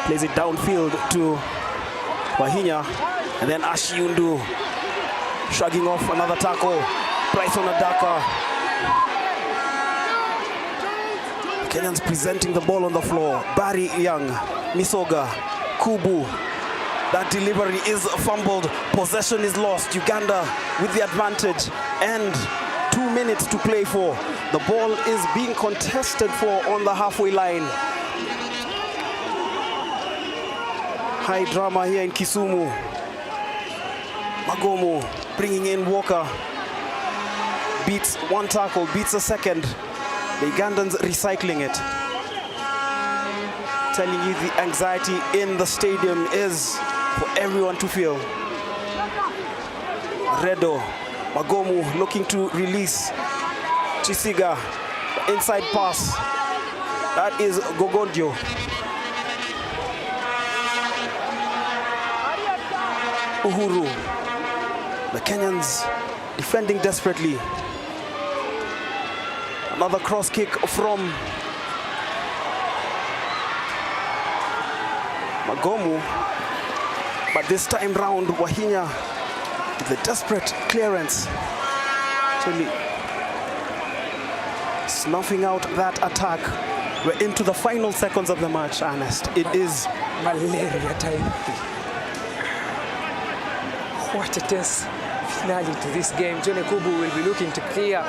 Plays it downfield to Wahinya. And then Ashiundu shrugging off another tackle. Bryson Adaka. Kenyans presenting the ball on the floor. Barry Young, Misoga, Kubu. That delivery is fumbled. Possession is lost. Uganda with the advantage. And 2 minutes to play for. The ball is being contested for on the halfway line. High drama here in Kisumu. Magomu bringing in Walker. Beats one tackle, beats a second. The Ugandans recycling it. Telling you the anxiety in the stadium is for everyone to feel. Redo, Magomu looking to release Chisiga, inside pass. That is Gogondio. Uhuru. The Kenyans defending desperately. Another cross kick from Magomu. But this time round, Wahinya with a desperate clearance. Actually snuffing out that attack. We're into the final seconds of the match, Ernest. It is malaria time. What a tense finale to this game. John Kubu will be looking to clear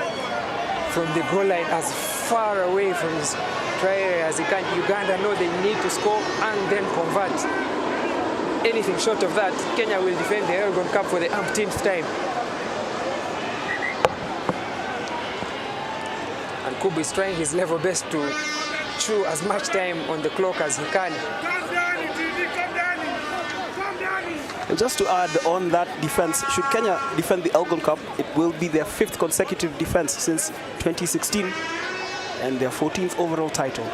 from the goal line as far away from his try area as he can. Uganda know they need to score and then convert. Anything short of that, Kenya will defend the Elgon Cup for the umpteenth time. And Kubu is trying his level best to chew as much time on the clock as he can. Just to add on that defense, should Kenya defend the Elgon Cup, it will be their 5th consecutive defense since 2016 and their 14th overall title.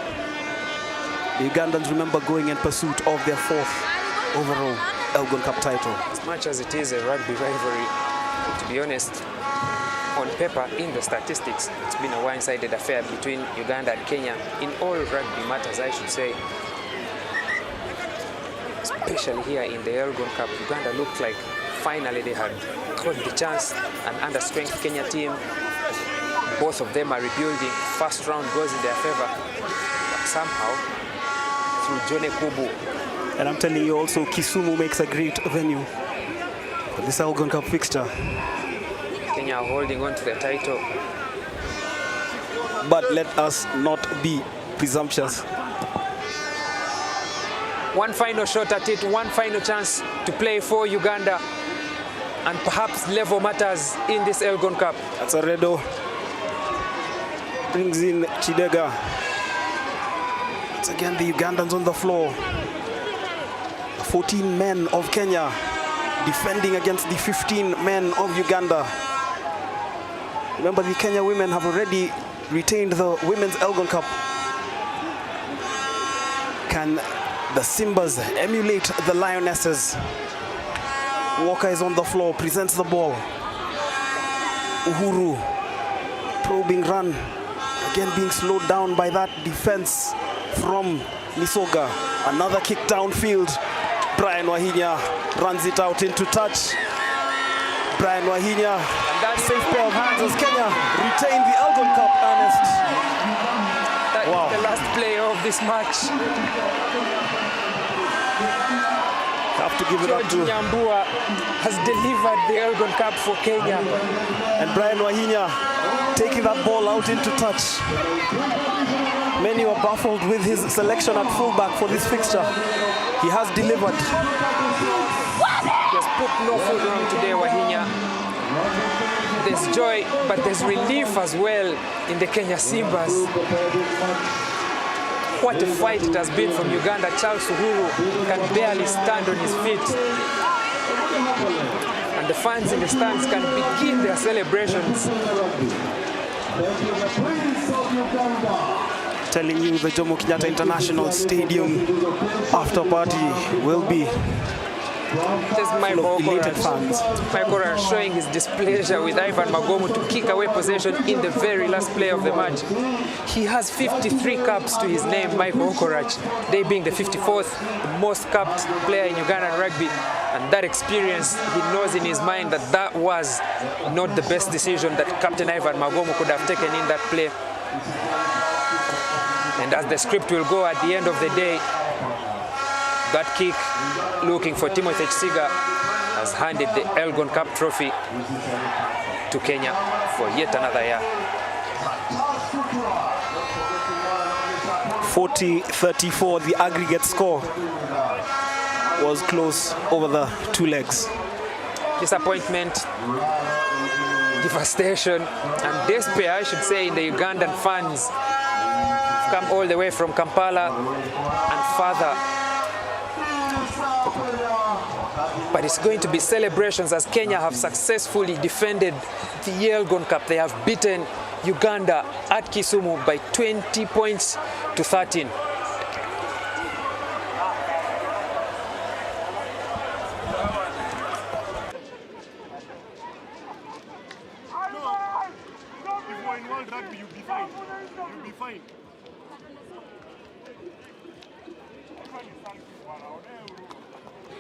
The Ugandans, remember, going in pursuit of their 4th overall Elgon Cup title. As much as it is a rugby rivalry, to be honest, on paper, in the statistics, it's been a one-sided affair between Uganda and Kenya in all rugby matters, I should say. Especially here in the Elgon Cup, Uganda looked like finally they had got the chance. An under-strength Kenya team, both of them are rebuilding. First round goes in their favor, but somehow through John Kubu. And I'm telling you also, Kisumu makes a great venue for this Elgon Cup fixture. Kenya are holding on to the title. But let us not be presumptuous. One final shot at it, one final chance to play for Uganda and perhaps level matters in this Elgon Cup. That's a Redo. Brings in Chidega. Once again, the Ugandans on the floor. The 14 men of Kenya defending against the 15 men of Uganda. Remember, the Kenya women have already retained the Women's Elgon Cup. Can the Simbas emulate the Lionesses? Walker is on the floor, presents the ball. Uhuru, probing run, again being slowed down by that defense from Misoga. Another kick downfield. Brian Wahinya runs it out into touch. Brian Wahinya, safe pair of hands as Kenya retain the Elgon Cup, Ernest. That is the last play of this match. Have to give it up to Nyambua has delivered the Elgon Cup for Kenya. And Brian Wahinya taking that ball out into touch. Many were baffled with his selection at fullback for this fixture. He has delivered. He has put no foot wrong today, Wahinya. There's joy, but there's relief as well in the Kenya Simbas. What a fight it has been from Uganda. Charles Uhuru can barely stand on his feet. And the fans in the stands can begin their celebrations. Telling you the Jomo Kenyatta International Stadium after party will be Just Michael Okora showing his displeasure with Ivan Magomu to kick away possession in the very last play of the match. He has 53 caps to his name, Michael Okorach, they being the 54th most capped player in Ugandan rugby. And that experience, he knows in his mind that that was not the best decision that Captain Ivan Magomu could have taken in that play. And as the script will go at the end of the day, that kick, looking for Timothy Chisiga, has handed the Elgon Cup trophy to Kenya for yet another year. 40-34, the aggregate score was close over the two legs. disappointment, devastation, and despair, I should say, in the Ugandan fans. Come all the way from Kampala and further. But it's going to be celebrations as Kenya have successfully defended the Elgon Cup. They have beaten Uganda at Kisumu by 20 points to 13.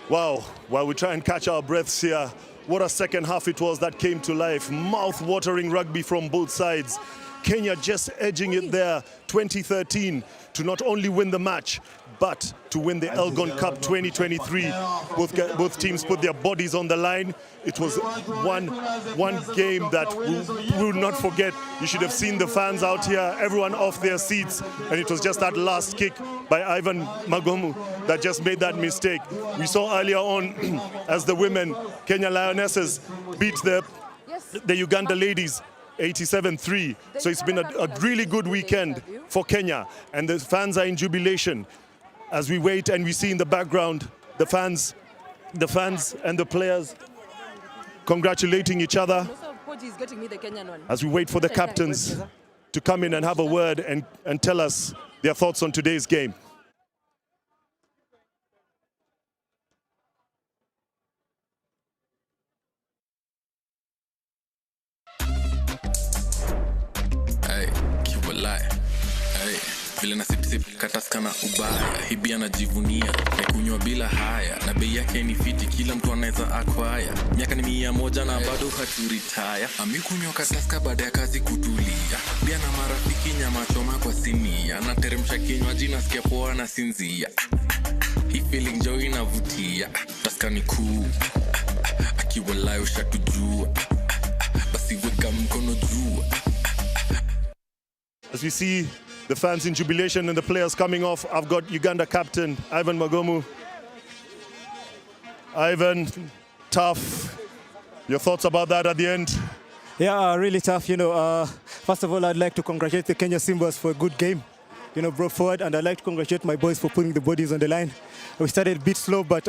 Wow, while we try and catch our breaths here, what a second half it was that came to life. Mouth-watering rugby from both sides. Kenya just edging it there, 2013, to not only win the match, but to win the Elgon Cup 2023. Both teams put their bodies on the line. It was one game that we will not forget. You should have seen the fans out here, everyone off their seats, and it was just that last kick by Ivan Magomu that just made that mistake. We saw earlier on as the women, Kenya Lionesses, beat the Uganda ladies 87-3. So it's been a really good weekend for Kenya, and the fans are in jubilation as we wait and we see in the background the fans and the players congratulating each other as we wait for the captains to come in and have a word and tell us their thoughts on today's game. Vile na sip kataskana ubaya, hibi anajivunia na kunywa bila haya, na bei yake ni fiti, kila mtu anaweza acquire. Miaka ni 100 na bado haturitaya. Amekunywa kataska baada ya kazi kutulia, bia na marafiki nyama choma kwa sinia, na teremsha kinywaji nasikia poa na sinzia. Hii feeling joy inavutia, taska ni cool, akiwa layo shakujua, basi weka mkono juu. As we see the fans in jubilation and the players coming off, I've got Uganda captain Ivan Magomu. Ivan, tough. Your thoughts about that at the end? Yeah, really tough. First of all, I'd like to congratulate the Kenya Simbas for a good game, brought forward, and I'd like to congratulate my boys for putting the bodies on the line. We started a bit slow, but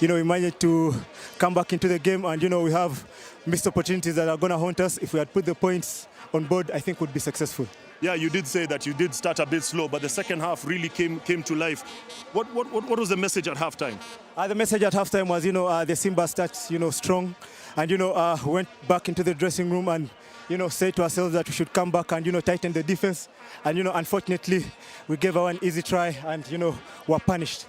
we managed to come back into the game, and we have missed opportunities that are going to haunt us. If we had put the points on board, I think we'd be successful. Yeah, you did say that you did start a bit slow, but the second half really came to life. What was the message at halftime? The message at halftime was, the Simba started, strong, and went back into the dressing room and said to ourselves that we should come back and tighten the defense. And unfortunately, we gave our an easy try and were punished.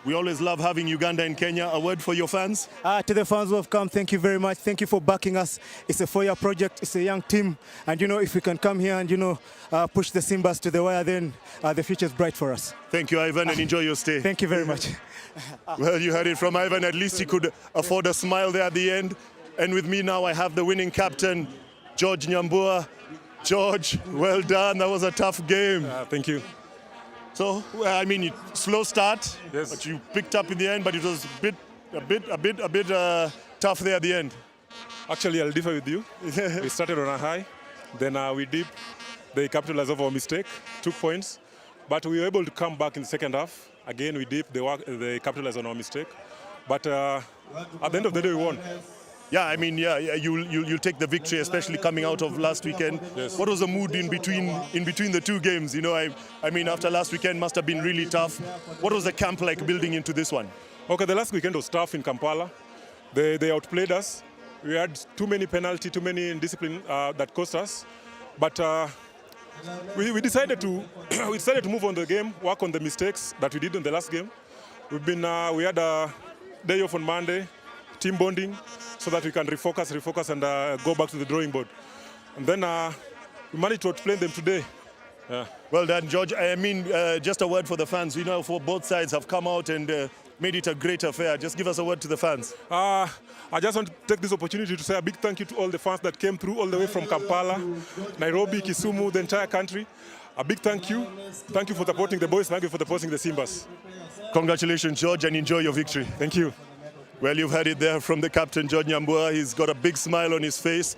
We always love having Uganda in Kenya. A word for your fans? To the fans who have come, thank you very much. Thank you for backing us. It's a 4-year project. It's a young team. And, if we can come here and, push the Simbas to the wire, then the future is bright for us. Thank you, Ivan, and enjoy your stay. Thank you very much. Well, you heard it from Ivan. At least he could afford a smile there at the end. And with me now, I have the winning captain, George Nyambua. George, well done. That was a tough game. Thank you. So, slow start, yes, but you picked up in the end, but it was a bit tough there at the end. Actually, I'll differ with you. We started on a high, then we dipped. They capitalized off our mistake, took points, but we were able to come back in the second half. Again, we dipped, they capitalized on our mistake. But at the end of the day, we won. Yeah, you'll take the victory, especially coming out of last weekend. Yes. What was the mood in between the two games? After last weekend must have been really tough. What was the camp like building into this one? Okay, the last weekend was tough in Kampala. They outplayed us. We had too many penalties, too many indiscipline that cost us. But we decided to move on the game, work on the mistakes that we did in the last game. We had a day off on Monday, team bonding, so that we can refocus and go back to the drawing board. And then we managed to outplay them today. Yeah. Well done, George. Just a word for the fans. For both sides have come out and made it a great affair. Just give us a word to the fans. I just want to take this opportunity to say a big thank you to all the fans that came through all the way from Kampala, Nairobi, Kisumu, the entire country. A big thank you. Thank you for supporting the boys. Thank you for supporting the Simbas. Congratulations, George, and enjoy your victory. Thank you. Well, you've heard it there from the captain, George Nyambua. He's got a big smile on his face.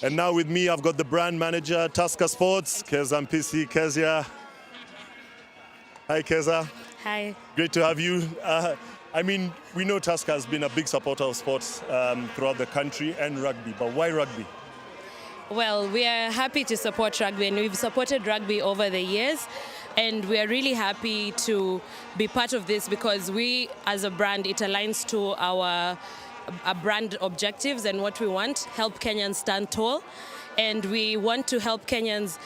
And now with me, I've got the brand manager, Tusker Sports, Keza Mpisi. Kezia. Hi, Keza. Hi. Great to have you. I mean, we know Tusker has been a big supporter of sports throughout the country and rugby, but why rugby? Well, we are happy to support rugby, and we've supported rugby over the years. And we are really happy to be part of this because we, as a brand, it aligns to our brand objectives and what we want, help Kenyans stand tall. And we want to help Kenyans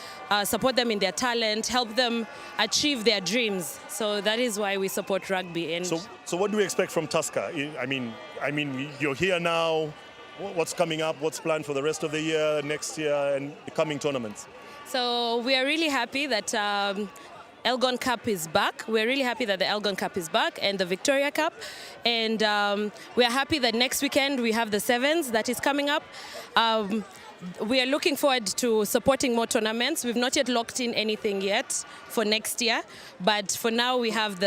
support them in their talent, help them achieve their dreams. So that is why we support rugby. And so what do we expect from Tusker? I mean, you're here now. What's coming up? What's planned for the rest of the year, next year, and the coming tournaments? So we are really happy that Elgon Cup is back. We're really happy that the Elgon Cup is back and the Victoria Cup. And we are happy that next weekend we have the Sevens that is coming up. We are looking forward to supporting more tournaments. We've not yet locked in anything yet for next year, but for now we have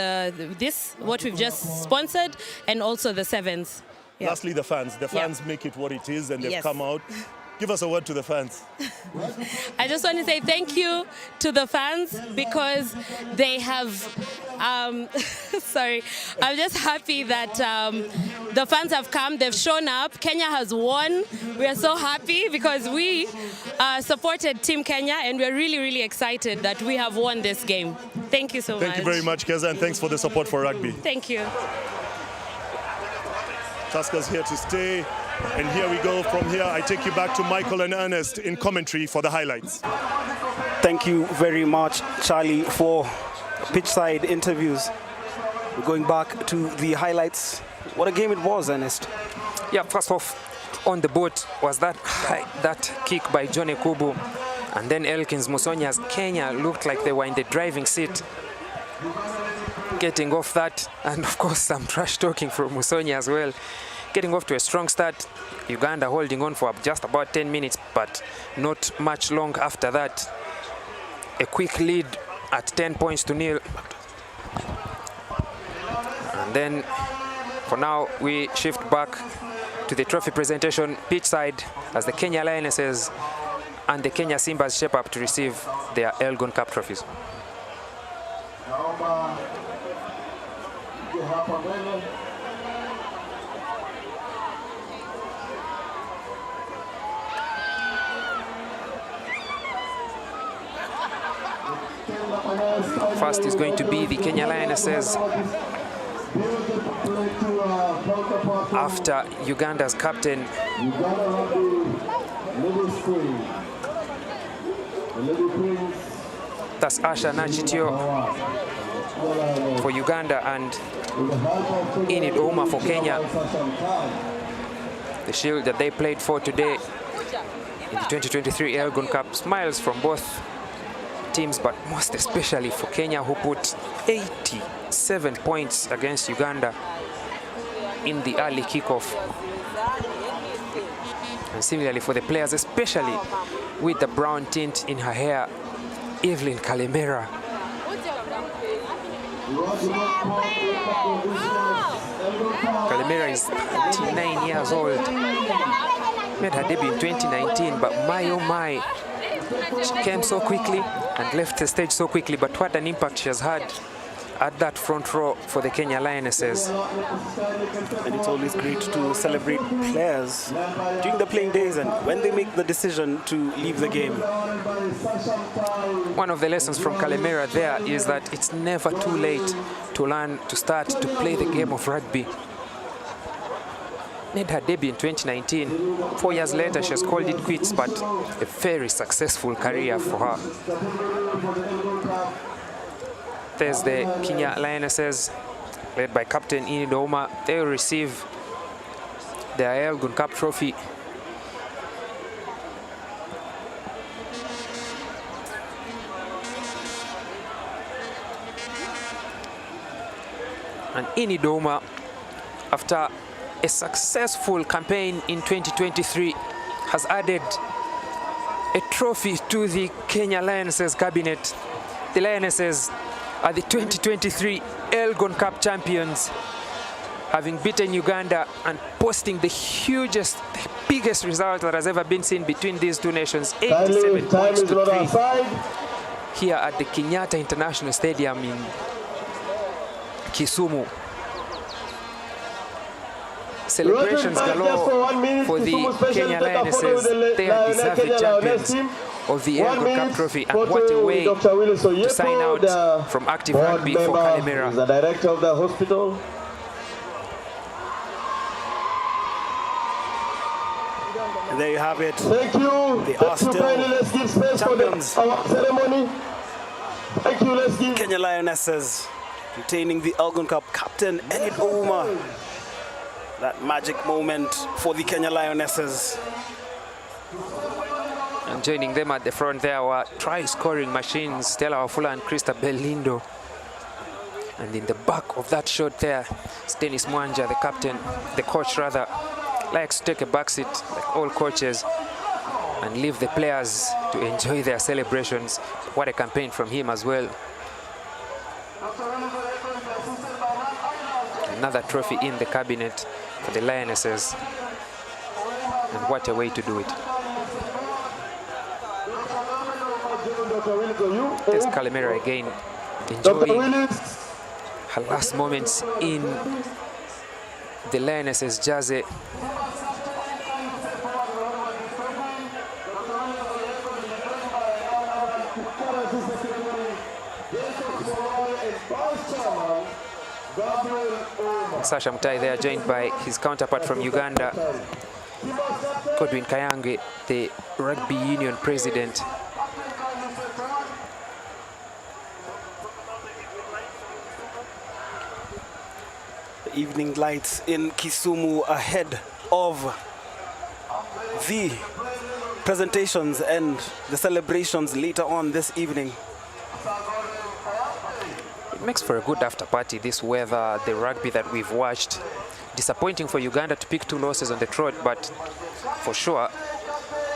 what we've just sponsored, and also the Sevens. Yeah. Lastly, the fans. The fans make it what it is, and they've come out. Give us a word to the fans. I just want to say thank you to the fans because they have, sorry, I'm just happy that the fans have come, they've shown up. Kenya has won. We are so happy because we supported Team Kenya, and we're really, really excited that we have won this game. Thank you so much. Thank you very much, Keza, and thanks for the support for rugby. Thank you. Tusker's here to stay. And here we go. From here, I take you back to Michael and Ernest in commentary for the highlights. Thank you very much, Charlie, for pitchside interviews. We're going back to the highlights. What a game it was, Ernest. Yeah, first off, on the boat was that kick by Johnny Kubu. And then Elkins Musonya's Kenya looked like they were in the driving seat, getting off that. And of course, some trash talking from Musonya as well. Getting off to a strong start, Uganda holding on for just about 10 minutes, but not much long after that. A quick lead at 10 points to nil. And then, for now, we shift back to the trophy presentation pitch side as the Kenya Lionesses and the Kenya Simbas shape up to receive their Elgon Cup trophies. First is going to be the Kenya Lionesses after Uganda's captain that's Asha Nachitio for Uganda and Enid Ouma for Kenya. The shield that they played for today in the 2023 Elgon Cup. Smiles from both teams, but most especially for Kenya, who put 87 points against Uganda in the early kickoff. And similarly for the players, especially with the brown tint in her hair, Evelyn Kalemera. Kalemera is 29 years old. Made her debut in 2019, but my oh my, she came so quickly and left the stage so quickly, but what an impact she has had at that front row for the Kenya Lionesses. And it's always great to celebrate players during the playing days and when they make the decision to leave the game. One of the lessons from Kalemera there is that it's never too late to learn to start to play the game of rugby. Made her debut in 2019. 4 years later, she has called it quits, but a very successful career for her. There's the Kenya Lionesses, led by Captain Enid Ouma. They will receive their Elgon Cup trophy. And Enid Ouma, after a successful campaign in 2023, has added a trophy to the Kenya Lionesses cabinet. The Lionesses are the 2023 Elgon Cup champions. having beaten Uganda and posting the biggest result that has ever been seen between these two nations, 87 points to 3 here at the Kenyatta International Stadium in Kisumu. Celebrations galore for the Kenya Lionesses. They are deserving champions of the Elgon Cup trophy, and what a way to sign out from active rugby for Kalemera. The director of the hospital. And there you have it. Thank you. They are still Let's give space champions. for our ceremony. Thank you. Let's give. Kenya Lionesses retaining the Elgon Cup. Captain Enid Ouma. That magic moment for the Kenya Lionesses. And joining them at the front there were try-scoring machines, Stella Wafula and Krista Belindo. And in the back of that shot there, Dennis Mwanja, the captain, the coach rather, likes to take a backseat like all coaches and leave the players to enjoy their celebrations. What a campaign from him as well. Another trophy in the cabinet for the Lionesses. And what a way to do it. There's Kalemera again, enjoying her last moments in the Lionesses jersey. Sasha Mutai there, joined by his counterpart from Uganda, Godwin Kayange, the rugby union president. The evening lights in Kisumu ahead of the presentations and the celebrations later on this evening. It makes for a good after party, this weather, the rugby that we've watched. Disappointing for Uganda to pick 2 losses on the trot, but for sure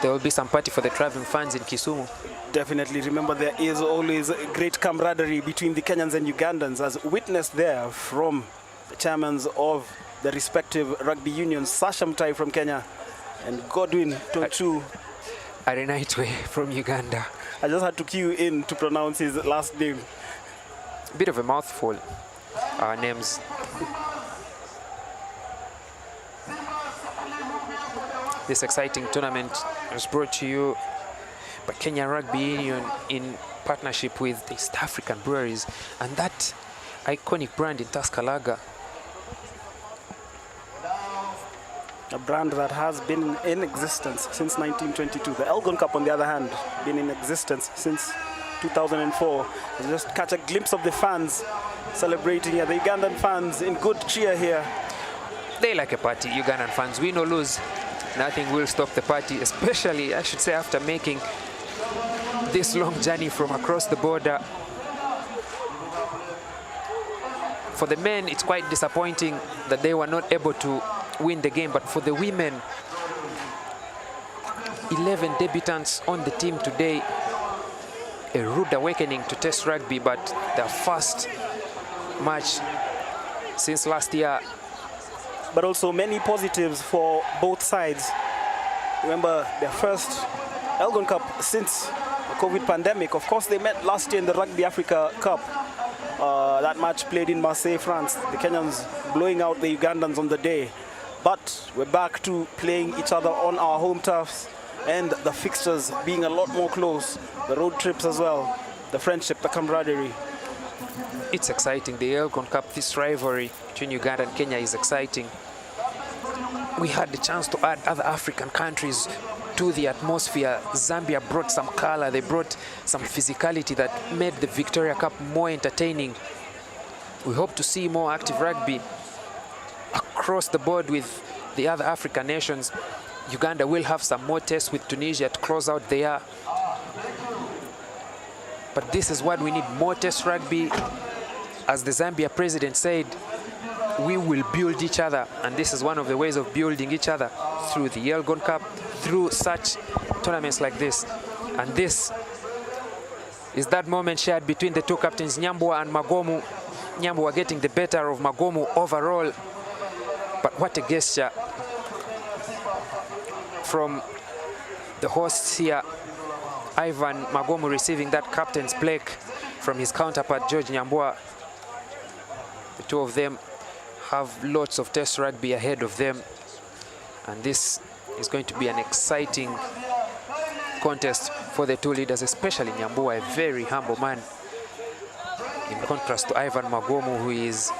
there will be some party for the traveling fans in Kisumu. Definitely. Remember, there is always great camaraderie between the Kenyans and Ugandans, as witnessed there from the chairmen of the respective rugby unions, Sasha Mutai from Kenya and Godwin Tonchu Arenaitwe from Uganda. I just had to cue in to pronounce his last name. Bit of a mouthful, our names. This exciting tournament was brought to you by Kenya Rugby Union in partnership with East African Breweries and that iconic brand in Tusker. A brand that has been in existence since 1922. The Elgon Cup, on the other hand, been in existence since 2004. You just catch a glimpse of the fans celebrating here. The Ugandan fans in good cheer here. They like a party, Ugandan fans. Win or lose, nothing will stop the party, especially, I should say, after making this long journey from across the border. For the men, it's quite disappointing that they were not able to win the game, but for the women, 11 debutants on the team today. A rude awakening to Test rugby, but their first match since last year. But also many positives for both sides. Remember, their first Elgon Cup since the COVID pandemic. Of course, they met last year in the Rugby Africa Cup. That match played in Marseille, France. The Kenyans blowing out the Ugandans on the day. But we're back to playing each other on our home turfs, and the fixtures being a lot more close. The road trips as well, the friendship, the camaraderie. It's exciting. The Elgon Cup, this rivalry between Uganda and Kenya is exciting. We had the chance to add other African countries to the atmosphere. Zambia brought some color, they brought some physicality that made the Victoria Cup more entertaining. We hope to see more active rugby across the board with the other African nations. Uganda will have some more tests with Tunisia to close out the year. But this is what we need, more test rugby. As the Zambia president said, we will build each other, and this is one of the ways of building each other, through the Elgon Cup, through such tournaments like this. And this is that moment shared between the two captains, Nyambwa and Magomu. Nyambwa getting the better of Magomu overall. But what a gesture from the hosts here. Ivan Magomu receiving that captain's plaque from his counterpart George Nyambua. The two of them have lots of test rugby ahead of them, and this is going to be an exciting contest for the two leaders, especially Nyambua, a very humble man, in contrast to Ivan Magomu, who is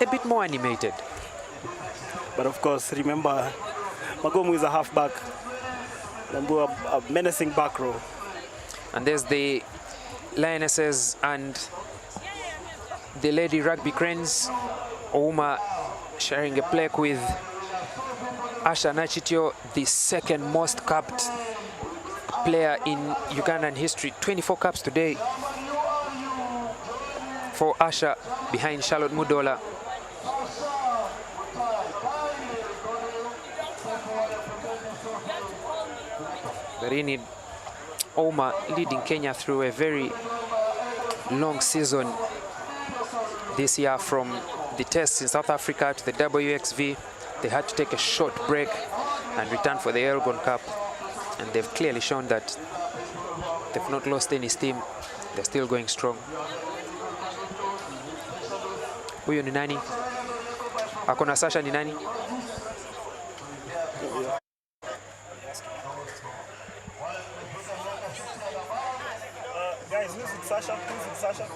a bit more animated. But of course, remember, Magomu is a halfback, Nyambua a menacing back row. And there's the Lionesses and the Lady Rugby Cranes. Ouma sharing a plaque with Asha Nachitio, the second most capped player in Ugandan history. 24 caps today for Asha, behind Charlotte Mudola. Garini Ouma leading Kenya through a very long season this year, from the tests in South Africa to the WXV. They had to take a short break and return for the Elgon Cup, and they've clearly shown that they've not lost any steam. They're still going strong. Huyo ni nani? Akona Sasha ni nani? Guys, who's with Sasha? Who's with Sasha?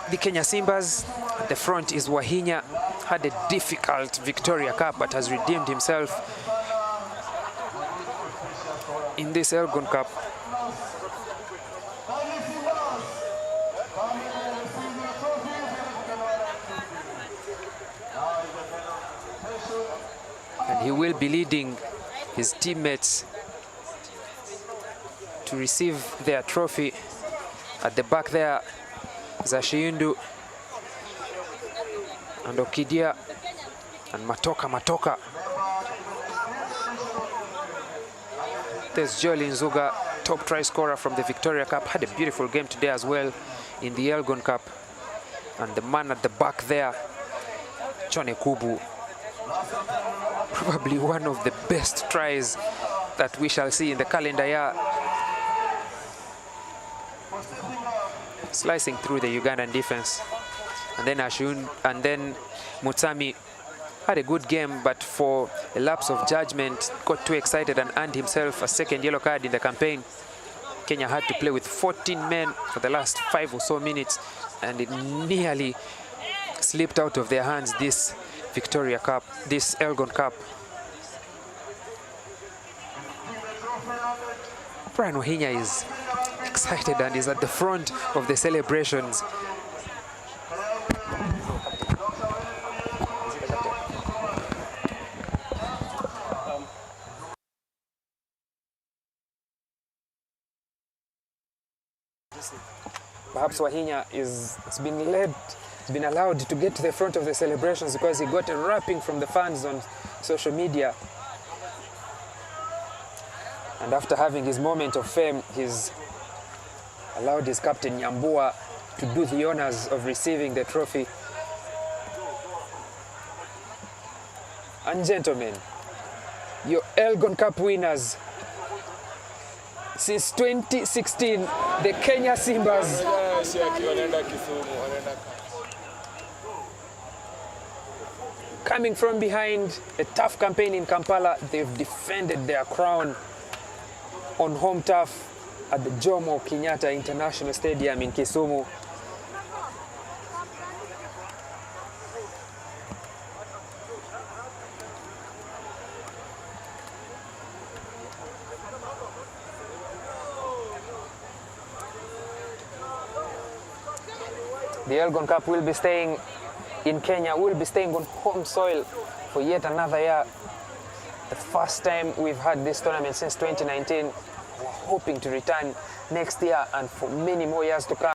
The Kenya Simbas, at the front is Wahinya. Had a difficult Victoria Cup but has redeemed himself in this Elgon Cup. And he will be leading his teammates to receive their trophy. At the back there, Zashiundu and Okidia and Matoka. There's Joel Nzuga, top try scorer from the Victoria Cup. Had a beautiful game today as well in the Elgon Cup. And the man at the back there, Chone Kubu. Probably one of the best tries that we shall see in the calendar year. Slicing through the Ugandan defense. And then Ashun and then Mutsami had a good game, but for a lapse of judgment, got too excited and earned himself a second yellow card in the campaign. Kenya had to play with 14 men for the last 5 or so minutes, and it nearly slipped out of their hands, this Victoria Cup, this Elgon Cup. Brian Wahinya is excited and is at the front of the celebrations. Perhaps Wahinya has been allowed to get to the front of the celebrations because he got a wrapping from the fans on social media. And after having his moment of fame, he's allowed his captain Nyambua to do the honors of receiving the trophy. And gentlemen, your Elgon Cup winners since 2016, the Kenya Simbas. Coming from behind a tough campaign in Kampala, they've defended their crown on home turf at the Jomo Kenyatta International Stadium in Kisumu. The Elgon Cup will be staying in Kenya, will be staying on home soil for yet another year. The first time we've had this tournament since 2019. We're hoping to return next year and for many more years to come.